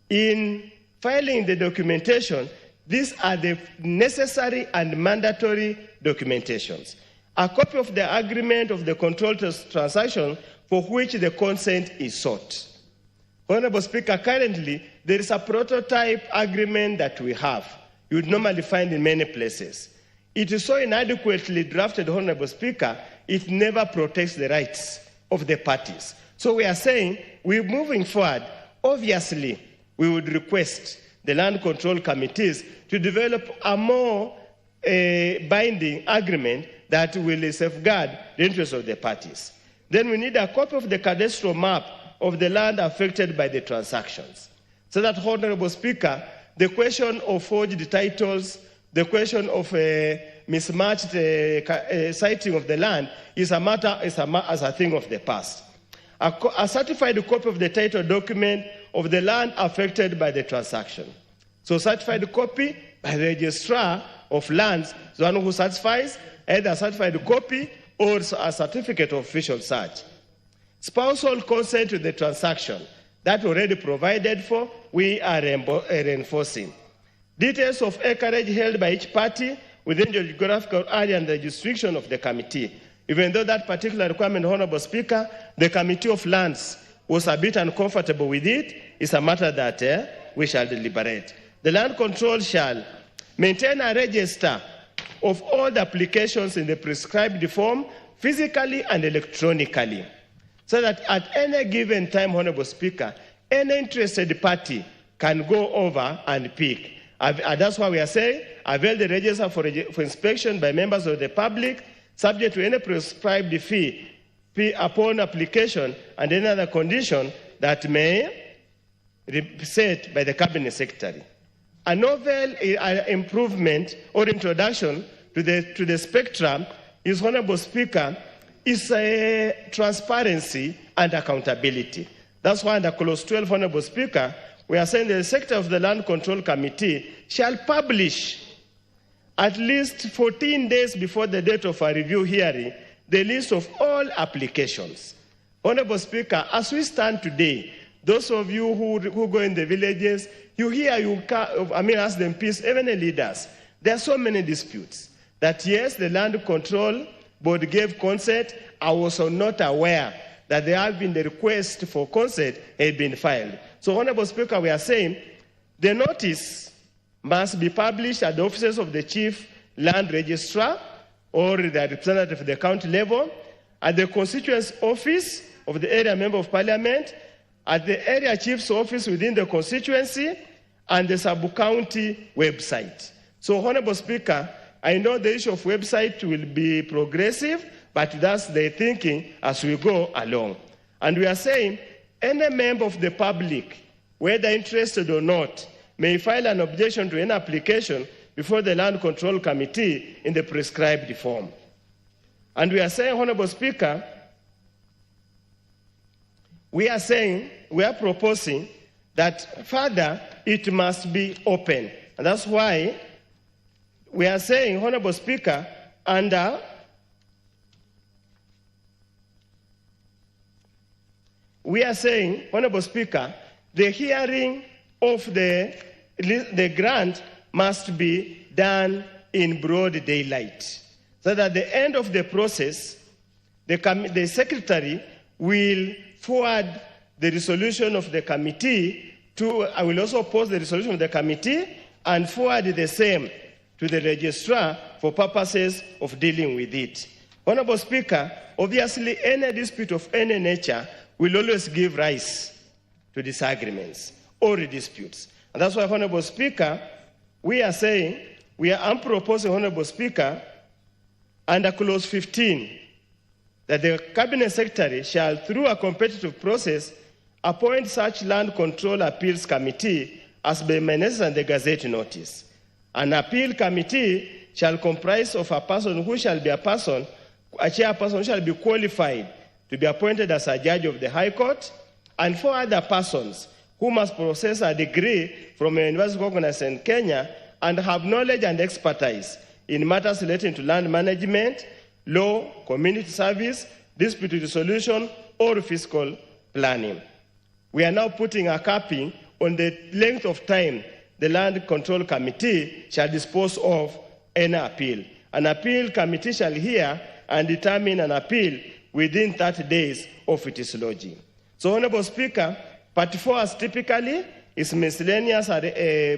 In filing the documentation, these are the necessary and mandatory documentations. A copy of the agreement of the controlled transaction for which the consent is sought. Honorable Speaker, currently there is a prototype agreement that we have. You would normally find in many places. It is so inadequately drafted, Honorable Speaker, it never protects the rights of the parties. So we are saying, we're moving forward. Obviously, we would request the Land Control Committees to develop a more binding agreement that will safeguard the interests of the parties. Then we need a copy of the cadastral map of the land affected by the transactions. So that, Honorable Speaker, the question of forged titles, the question of mismatched siting of the land is a thing of the past. A certified copy of the title document of the land affected by the transaction. So certified copy by the registrar of lands, the one who certifies, either a certified copy or a certificate of official search. Spousal consent to the transaction, that already provided for, we are reinforcing. Details of acreage held by each party within the geographical area and the jurisdiction of the committee. Even though that particular requirement, Honorable Speaker, the Committee of Lands was a bit uncomfortable with it, it's a matter that we shall deliberate. The land control shall maintain a register of all the applications in the prescribed form, physically and electronically, so that at any given time, Honorable Speaker, any interested party can go over and pick. That's why we are saying, avail the register for inspection by members of the public, subject to any prescribed fee upon application and any other condition that may be set by the Cabinet Secretary. A novel improvement or introduction to the spectrum is, Honorable Speaker, is transparency and accountability. That's why under Clause 12, Honorable Speaker, we are saying the Secretary of the Land Control Committee shall publish at least 14 days before the date of a review hearing the list of all applications. Honorable Speaker, as we stand today, those of you who go in the villages, you hear, ask them, peace, even the leaders, there are so many disputes that yes, the Land Control Board gave consent. I was not aware that there have been the request for consent had been filed. So, Honorable Speaker, we are saying the notice must be published at the offices of the Chief Land Registrar or the representative of the county level, at the constituency office of the area member of parliament, at the area chief's office within the constituency, and the sub-county website. So, Honorable Speaker, I know the issue of website will be progressive, but that's the thinking as we go along. And we are saying any member of the public, whether interested or not, may file an objection to any application before the Land Control Committee in the prescribed form. And we are saying, Honorable Speaker, we are proposing that further it must be open. And that's why we are saying, Honorable Speaker, we are saying, Honorable Speaker, the hearing of the grant must be done in broad daylight, so that at the end of the process, the Secretary will forward the resolution of the committee I will also post the resolution of the committee and forward the same to the registrar for purposes of dealing with it. Honorable Speaker, obviously any dispute of any nature will always give rise to disagreements or disputes. And that's why, Honorable Speaker, I'm proposing, Honorable Speaker, under Clause 15, that the Cabinet Secretary shall, through a competitive process, appoint such Land Control Appeals Committee as may be necessary in the Gazette notice. An appeal committee shall comprise of a person who shall be a chairperson who shall be qualified to be appointed as a judge of the High Court, and 4 other persons who must possess a degree from a university recognized in Kenya and have knowledge and expertise in matters relating to land management, law, community service, dispute resolution, or fiscal planning. We are now putting a capping on the length of time the Land Control Committee shall dispose of any appeal. An appeal committee shall hear and determine an appeal within 30 days of its lodging. So, Honorable Speaker, Part 4 as typically is miscellaneous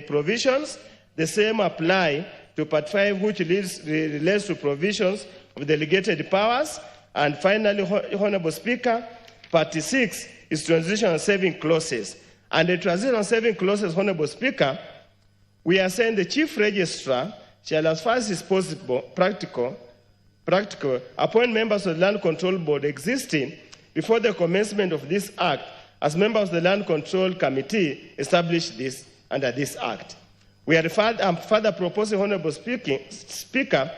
provisions. The same apply to Part 5, which relates to provisions of delegated powers. And finally, Honorable Speaker, Part 6 is transition and saving clauses. And the transition and saving clauses, Honorable Speaker, we are saying the Chief Registrar shall, as far as is possible, practical, appoint members of the Land Control Board existing before the commencement of this Act as members of the Land Control Committee established this under this Act. We are further proposing, Honorable Speaker,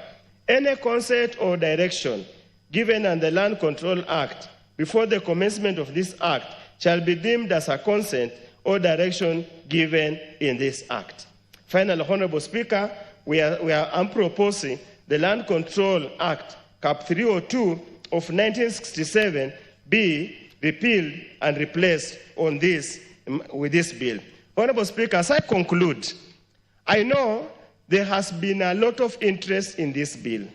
any consent or direction given under the Land Control Act before the commencement of this Act shall be deemed as a consent or direction given in this Act. Finally, Honorable Speaker, I'm proposing the Land Control Act, Cap 302 of 1967, be repealed and replaced with this bill. Honorable Speaker, as I conclude, I know there has been a lot of interest in this bill,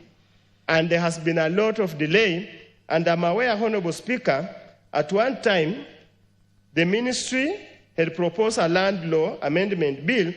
and there has been a lot of delay, and I'm aware, Honorable Speaker, at one time, the ministry had proposed a land law amendment bill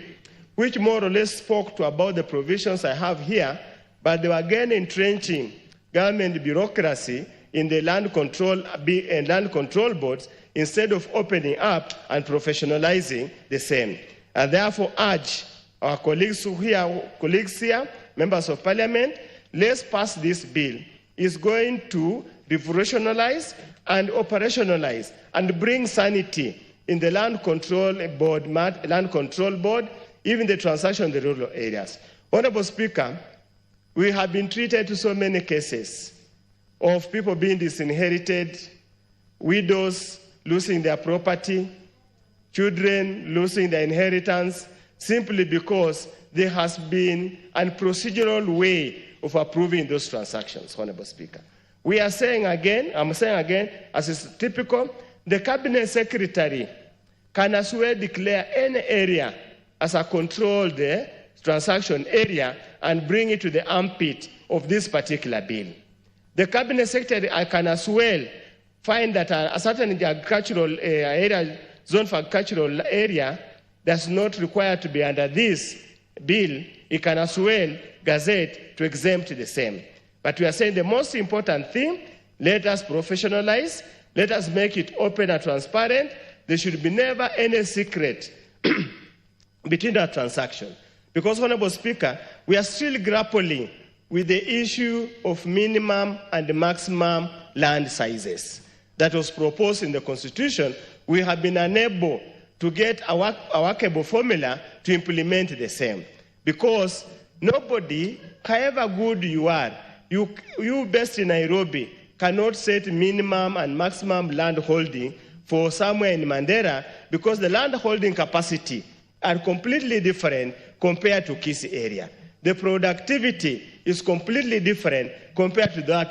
which more or less spoke to about the provisions I have here, but they were again entrenching government bureaucracy in the land control boards instead of opening up and professionalizing the same. I therefore urge our colleagues here, members of parliament, let's pass this bill. It's going to revolutionize and operationalize and bring sanity in the land control board, even the transaction in the rural areas. Honorable Speaker, we have been treated to so many cases of people being disinherited, widows losing their property, children losing their inheritance, simply because there has been a procedural way of approving those transactions, Honorable Speaker. We are saying again, I'm saying again, as is typical, the Cabinet Secretary can as well declare any area as a controlled transaction area and bring it to the armpit of this particular bill. The Cabinet Secretary can as well find that a certain agricultural area, zone for agricultural area, that's not required to be under this bill. It can as well gazette to exempt the same. But we are saying the most important thing, let us professionalize, let us make it open and transparent. There should be never any secret between that transaction. Because, Honorable Speaker, we are still grappling with the issue of minimum and maximum land sizes that was proposed in the Constitution. We have been unable to get a workable formula to implement the same. Because nobody, however good you are, you based in Nairobi cannot set minimum and maximum land holding for somewhere in Mandera because the land holding capacity are completely different compared to Kisii area. The productivity is completely different compared to that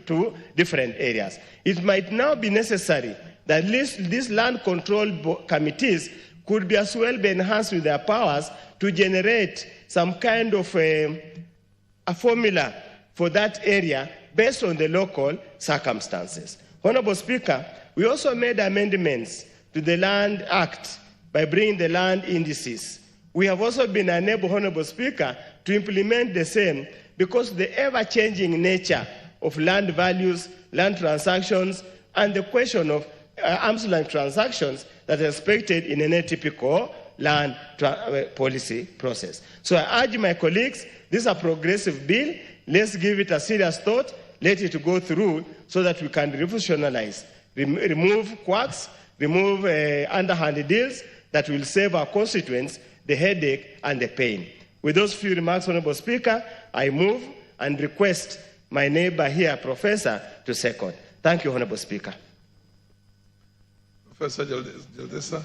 to different areas. It might now be necessary that at least these land control committees could be as well be enhanced with their powers to generate some kind of a formula for that area based on the local circumstances. Honorable Speaker, we also made amendments to the Land Act by bringing the land indices. We have also been unable, Honorable Speaker, to implement the same because the ever-changing nature of land values, land transactions, and the question of arm's length transactions that are expected in any typical land policy process. So I urge my colleagues, this is a progressive bill. Let's give it a serious thought. Let it go through so that we can revolutionize, remove quacks, remove underhand deals that will save our constituents the headache and the pain. With those few remarks, Honorable Speaker, I move and request my neighbor here, Professor, to second. Thank you, Honorable Speaker. Professor Jaldesa.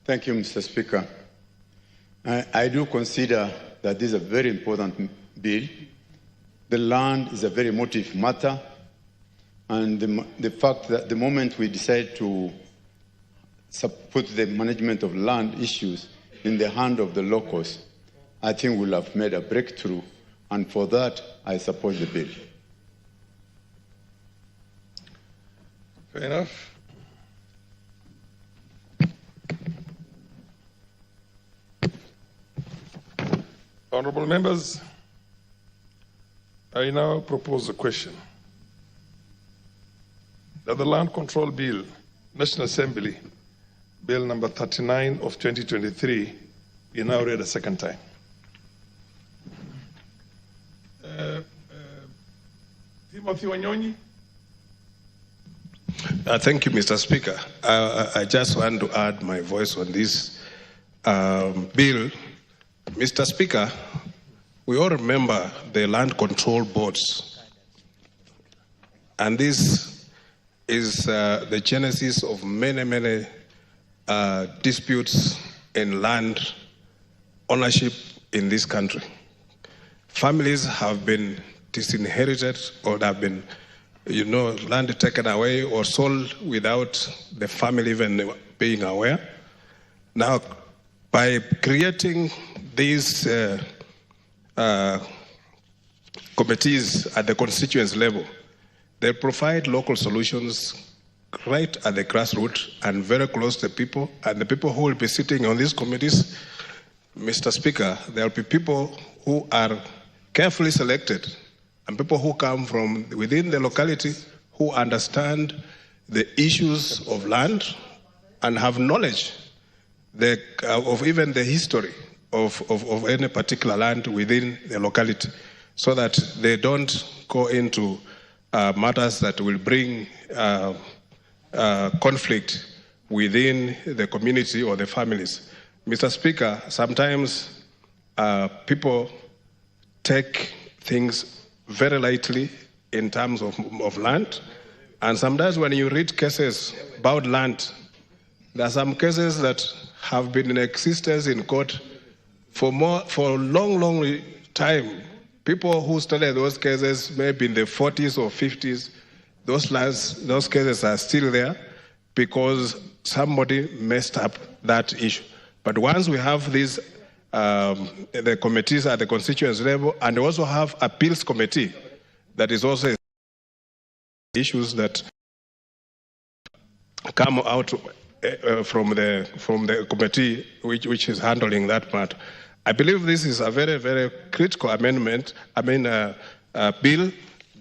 Thank you, Mr. Speaker. I do consider that this is a very important bill. The land is a very emotive matter, and the fact that the moment we decide to put the management of land issues in the hand of the locals, I think we'll have made a breakthrough, and for that, I support the bill. Fair enough. Honorable members, I now propose a question that the Land Control Bill, National Assembly, Bill number 39 of 2023, be now read a second time. Timothy Wanyonyi. Thank you, Mr. Speaker. I just want to add my voice on this bill. Mr. Speaker, we all remember the land control boards, and this is the genesis of many disputes in land ownership in this country. Families have been disinherited or have been, land taken away or sold without the family even being aware. Now, by creating these committees at the constituency level, they provide local solutions right at the grassroots and very close to the people. And the people who will be sitting on these committees, Mr. Speaker, there will be people who are carefully selected and people who come from within the locality who understand the issues of land and have knowledge of even the history of any particular land within the locality, so that they don't go into matters that will bring conflict within the community or the families. Mr. Speaker, sometimes people take things very lightly in terms of land, and sometimes when you read cases about land, there are some cases that have been in existence in court for a long time. People who studied those cases maybe in the 40s or 50s, those cases are still there because somebody messed up that issue. But once we have these, the committees at the constituency level, and we also have appeals committee that is also issues that come out from the committee which is handling that part. I believe this is a very critical amendment, bill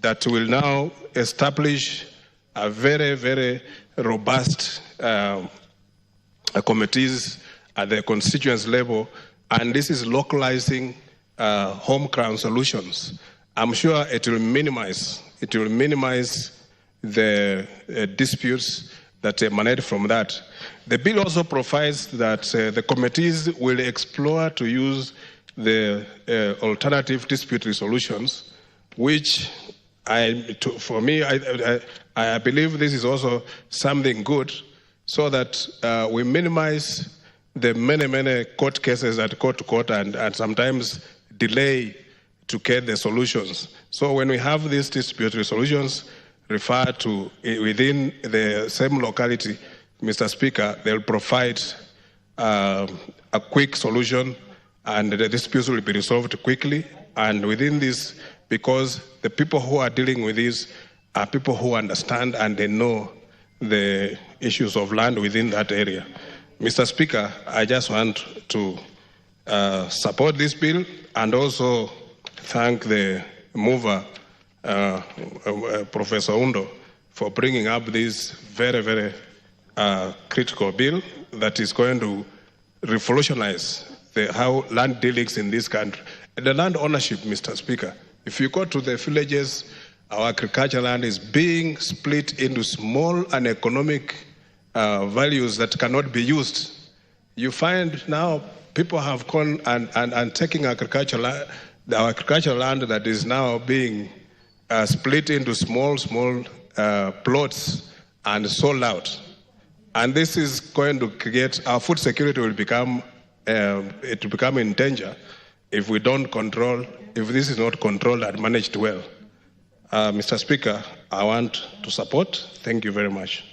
that will now establish a very robust committees at the constituency level, and this is localizing home ground solutions. I'm sure it will minimize the disputes that emanate from that. The bill also provides that the committees will explore to use the alternative dispute resolutions, which I believe this is also something good, so that we minimize the many court cases at court to court and sometimes delay to get the solutions. So when we have these dispute resolutions referred to within the same locality, Mr. Speaker, they'll provide a quick solution and the disputes will be resolved quickly. And within this, because the people who are dealing with this are people who understand and they know the issues of land within that area. Mr. Speaker, I just want to support this bill and also thank the mover, Professor Undo, for bringing up this very critical bill that is going to revolutionize how land dealings in this country. And the land ownership, Mr. Speaker, if you go to the villages, our agricultural land is being split into small and economic values that cannot be used. You find now people have gone and taking agricultural land that is now being split into small plots and sold out. And this is going to create, our food security will become, in danger if we don't control, if this is not controlled and managed well. Mr. Speaker, I want to support. Thank you very much.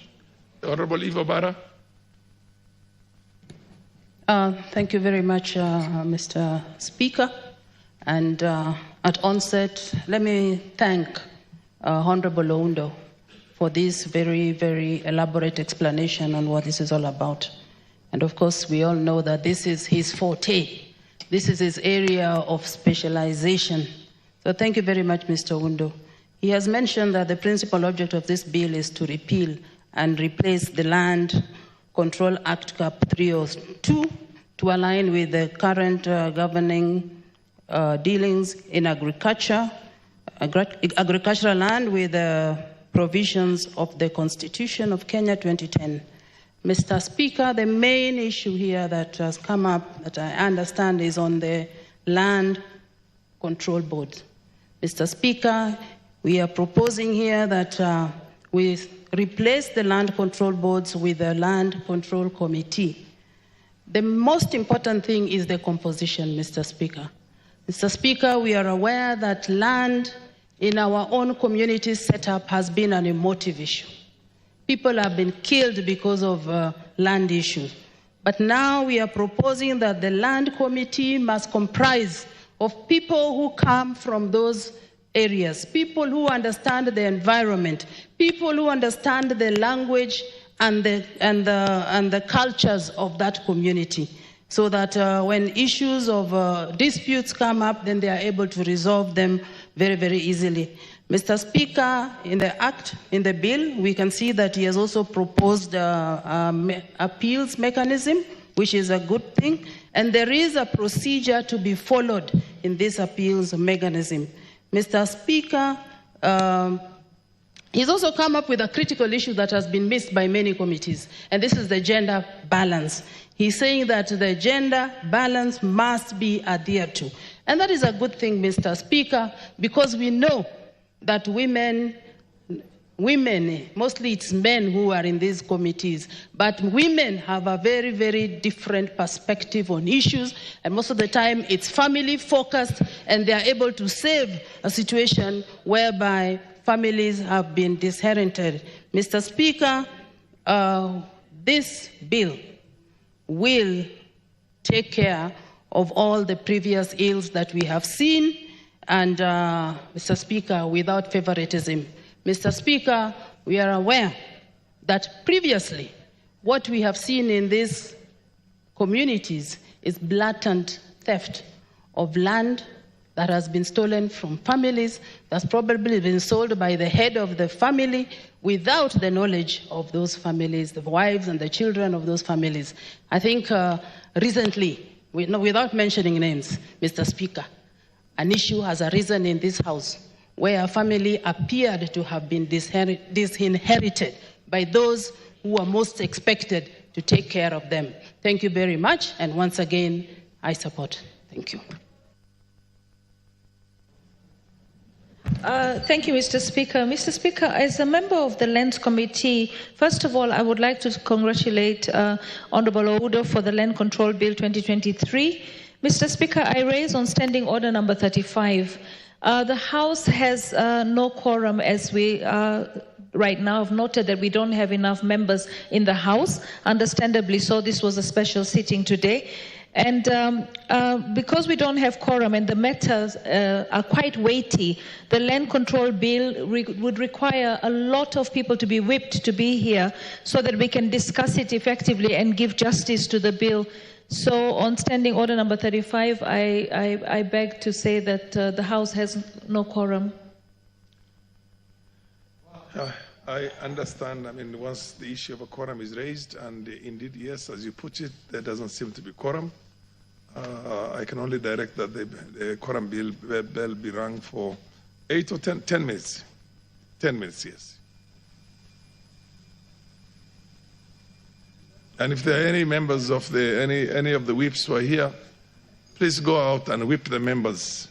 Honorable Eva Barra. Thank you very much, Mr. Speaker. And at onset, let me thank Honorable Undo for this very elaborate explanation on what this is all about. And of course, we all know that this is his forte. This is his area of specialization. So thank you very much, Mr. Undo. He has mentioned that the principal object of this bill is to repeal and replace the Land Control Act Cap 302 to align with the current governing dealings in agricultural land with the provisions of the Constitution of Kenya 2010. Mr. Speaker, the main issue here that has come up that I understand is on the Land Control Board. Mr. Speaker, we are proposing here that we replace the Land Control Boards with the Land Control Committee. The most important thing is the composition, Mr. Speaker. Mr. Speaker, we are aware that land in our own community setup has been an emotive issue. People have been killed because of land issues. But now we are proposing that the Land Committee must comprise of people who come from those areas, people who understand the environment, people who understand the language and the cultures of that community, so that when issues of disputes come up, then they are able to resolve them very, very easily. Mr. Speaker, in the bill, we can see that he has also proposed appeals mechanism, which is a good thing, and there is a procedure to be followed in this appeals mechanism. Mr. Speaker, he's also come up with a critical issue that has been missed by many committees, and this is the gender balance. He's saying that the gender balance must be adhered to. And that is a good thing, Mr. Speaker, because we know that women, mostly it's men who are in these committees, but women have a very, very different perspective on issues, and most of the time it's family focused, and they are able to save a situation whereby families have been disinherited. Mr. Speaker, this bill will take care of all the previous ills that we have seen, and Mr. Speaker, without favoritism. Mr. Speaker, we are aware that previously what we have seen in these communities is blatant theft of land that has been stolen from families, that's probably been sold by the head of the family without the knowledge of those families, the wives and the children of those families. I think recently, without mentioning names, Mr. Speaker, an issue has arisen in this House where a family appeared to have been disinherited by those who are most expected to take care of them. Thank you very much, and once again, I support. Thank you. Thank you, Mr. Speaker. Mr. Speaker, as a member of the Lands Committee, first of all, I would like to congratulate Honorable Odo for the Land Control Bill 2023. Mr. Speaker, I raise on Standing Order number 35. The House has no quorum, as we right now have noted that we don't have enough members in the House. Understandably so, this was a special sitting today. And because we don't have quorum and the matters are quite weighty, the Land Control Bill would require a lot of people to be whipped to be here so that we can discuss it effectively and give justice to the bill. So on Standing Order number 35, I beg to say that the House has no quorum. I understand. I mean, once the issue of a quorum is raised, and indeed, yes, as you put it, there doesn't seem to be quorum. I can only direct that the quorum bill be rung for 8 or 10 minutes. 10 minutes, yes. And if there are any members of any of the whips who are here, please go out and whip the members.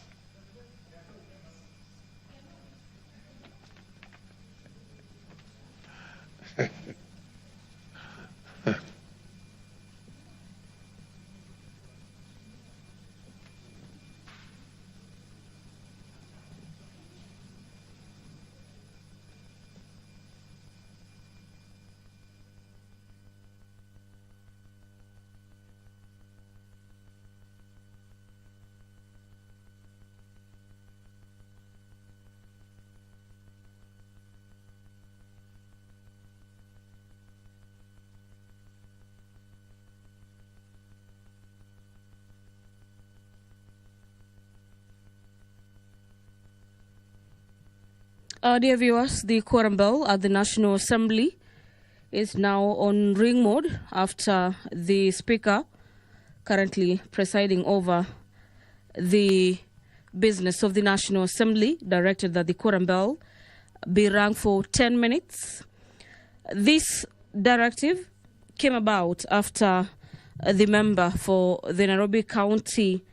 Dear viewers, the quorum bell at the National Assembly is now on ring mode after the Speaker, currently presiding over the business of the National Assembly, directed that the quorum bell be rung for 10 minutes. This directive came about after the member for the Nairobi County,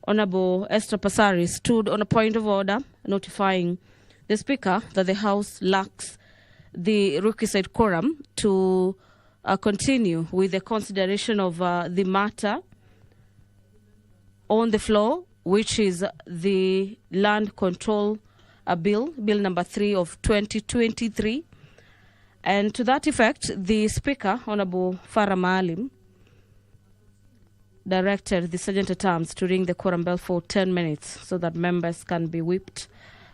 Honorable Esther Passari, stood on a point of order notifying the Speaker that the House lacks the requisite quorum to continue with the consideration of the matter on the floor, which is the Land Control Bill, Bill number 3 of 2023. And to that effect, the Speaker, Honorable Farah Maalim, directed the sergeant-at-arms to ring the quorum bell for 10 minutes so that members can be whipped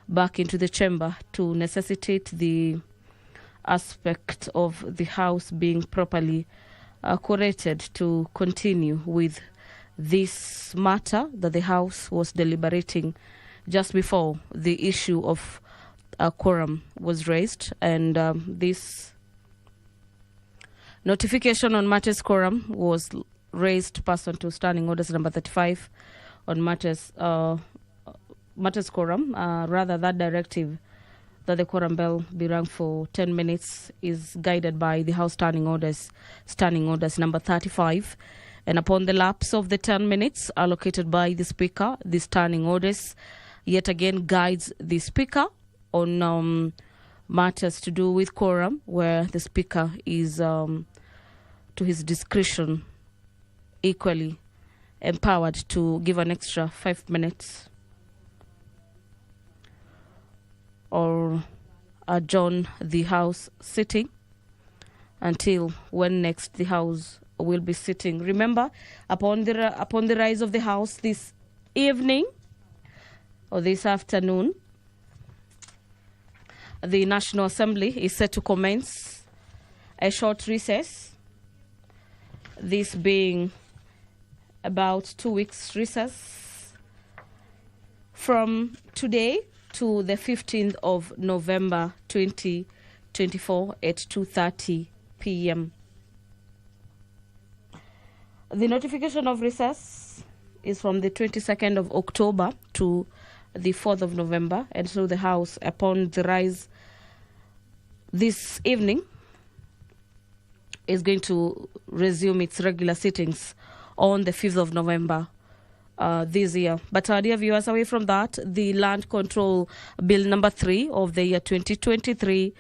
back into the chamber to necessitate the aspect of the House being properly curated to continue with this matter that the House was deliberating just before the issue of quorum was raised. And this notification on matters quorum was raised pursuant to Standing Orders number 35 on matters quorum. Rather, that directive that the quorum bell be rung for 10 minutes is guided by the House Standing Orders number 35. And upon the lapse of the 10 minutes allocated by the Speaker, the Standing Orders yet again guides the Speaker on matters to do with quorum, where the Speaker is, to his discretion, equally empowered to give an extra 5 minutes or adjourn the House sitting until when next the House will be sitting. Remember, upon the rise of the House this evening or this afternoon, the National Assembly is set to commence a short recess, this being about 2 weeks recess from today to the 15th of November 2024 at 2:30 p.m. The notification of recess is from the 22nd of October to the 4th of November, and so the House, upon the rise this evening, is going to resume its regular sittings on the 5th of November this year. But dear viewers, away from that, the Land Control Bill number 3 of the year 2023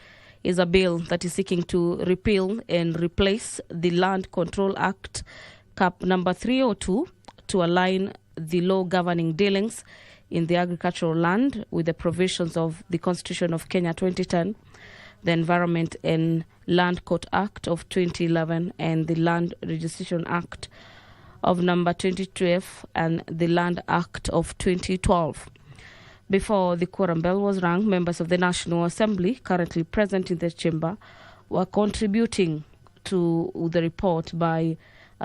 is a bill that is seeking to repeal and replace the Land Control Act Cap number 302 to align the law governing dealings in the agricultural land with the provisions of the Constitution of Kenya 2010, the Environment and Land Court Act of 2011, and the Land Registration Act of number 2012 and the Land Act of 2012. Before the quorum bell was rung, members of the National Assembly currently present in the chamber were contributing to the report by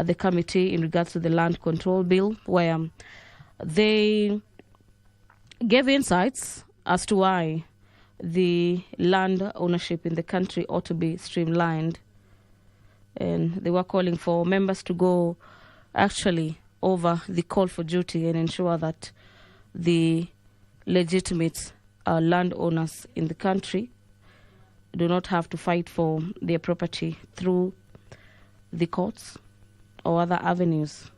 the committee in regards to the Land Control Bill, where they gave insights as to why the land ownership in the country ought to be streamlined. And they were calling for members to go actually over the call for duty and ensure that the legitimate landowners in the country do not have to fight for their property through the courts or other avenues,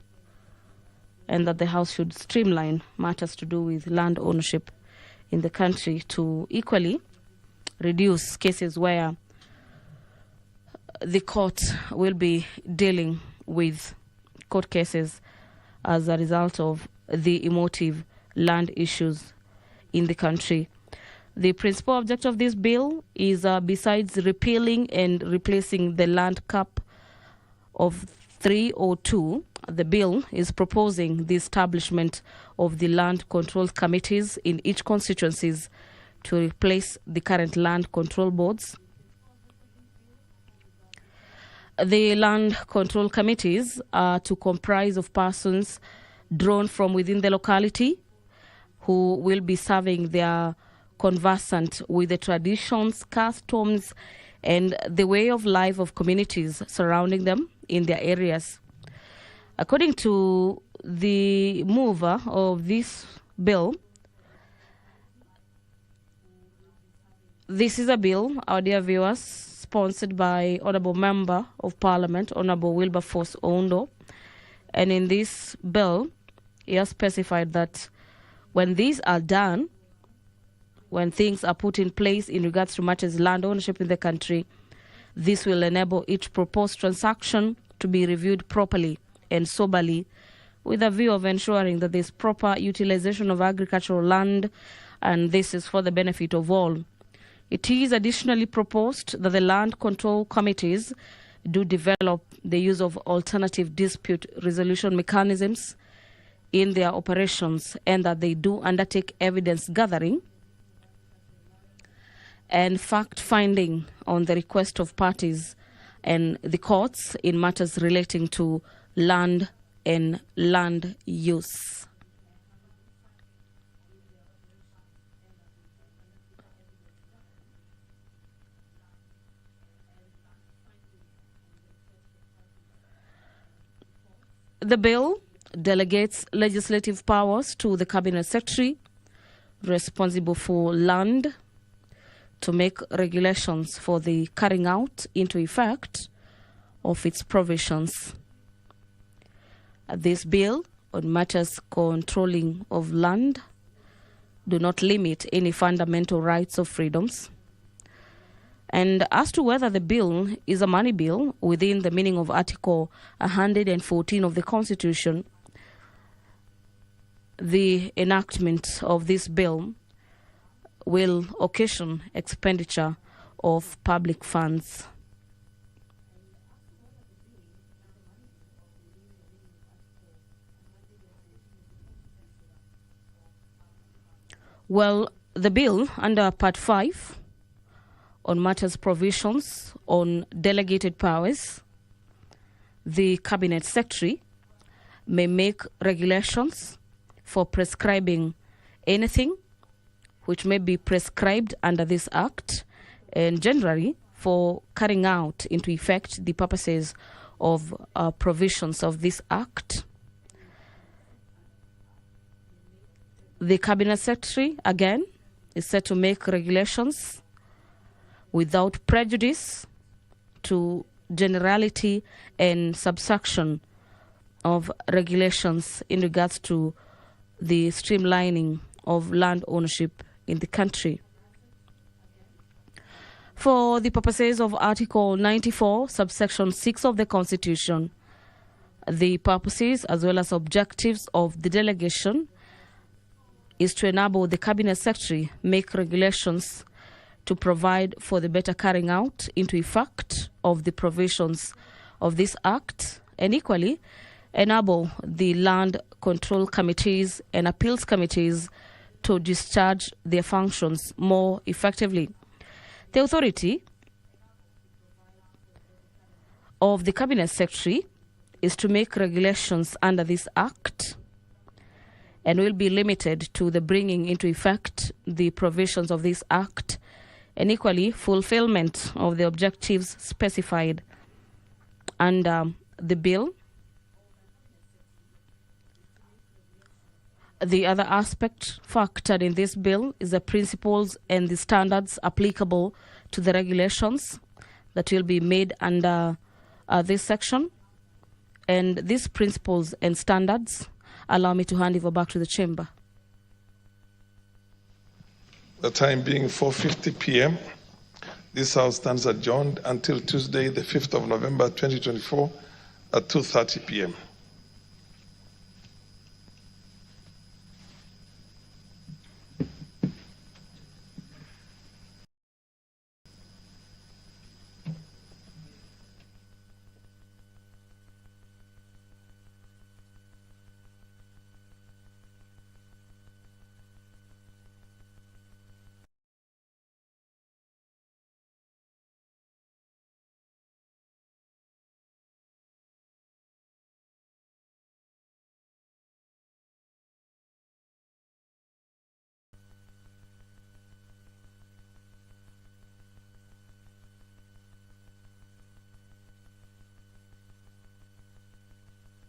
and that the House should streamline matters to do with land ownership in the country to equally reduce cases where the court will be dealing with court cases as a result of the emotive land issues in the country. The principal objective of this bill is, besides repealing and replacing the land cap of 302, the bill is proposing the establishment of the land control committees in each constituencies to replace the current land control boards. The land control committees are to comprise of persons drawn from within the locality who will be serving their conversant with the traditions, customs, and the way of life of communities surrounding them in their areas. According to the mover of this bill, this is a bill, our dear viewers, sponsored by Honourable Member of Parliament, Honourable Wilberforce Ondo. And in this bill, he has specified that when these are done, when things are put in place in regards to matters land ownership in the country, this will enable each proposed transaction to be reviewed properly and soberly with a view of ensuring that there is proper utilization of agricultural land, and this is for the benefit of all. It is additionally proposed that the land control committees do develop the use of alternative dispute resolution mechanisms in their operations, and that they do undertake evidence gathering and fact-finding on the request of parties and the courts in matters relating to land and land use. The bill delegates legislative powers to the Cabinet Secretary responsible for land to make regulations for the carrying out into effect of its provisions. This bill on matters controlling of land do not limit any fundamental rights or freedoms. And as to whether the bill is a money bill within the meaning of Article 114 of the Constitution, the enactment of this bill will occasion expenditure of public funds. Well, the bill under Part 5 on matters provisions on delegated powers, the Cabinet Secretary may make regulations for prescribing anything which may be prescribed under this Act, and generally for carrying out into effect the purposes of provisions of this Act. The Cabinet Secretary, again, is set to make regulations without prejudice to generality and subsection of regulations in regards to the streamlining of land ownership in the country. For the purposes of Article 94, subsection 6 of the Constitution, the purposes as well as objectives of the delegation is to enable the Cabinet Secretary make regulations to provide for the better carrying out into effect of the provisions of this Act, and equally enable the land control committees and appeals committees to discharge their functions more effectively. The authority of the Cabinet Secretary is to make regulations under this Act and will be limited to the bringing into effect the provisions of this Act, and equally fulfillment of the objectives specified under the bill. The other aspect factored in this bill is the principles and the standards applicable to the regulations that will be made under this section. And these principles and standards allow me to hand over back to the chamber. The time being 4:50 p.m., this House stands adjourned until Tuesday, the 5th of November, 2024 at 2:30 p.m.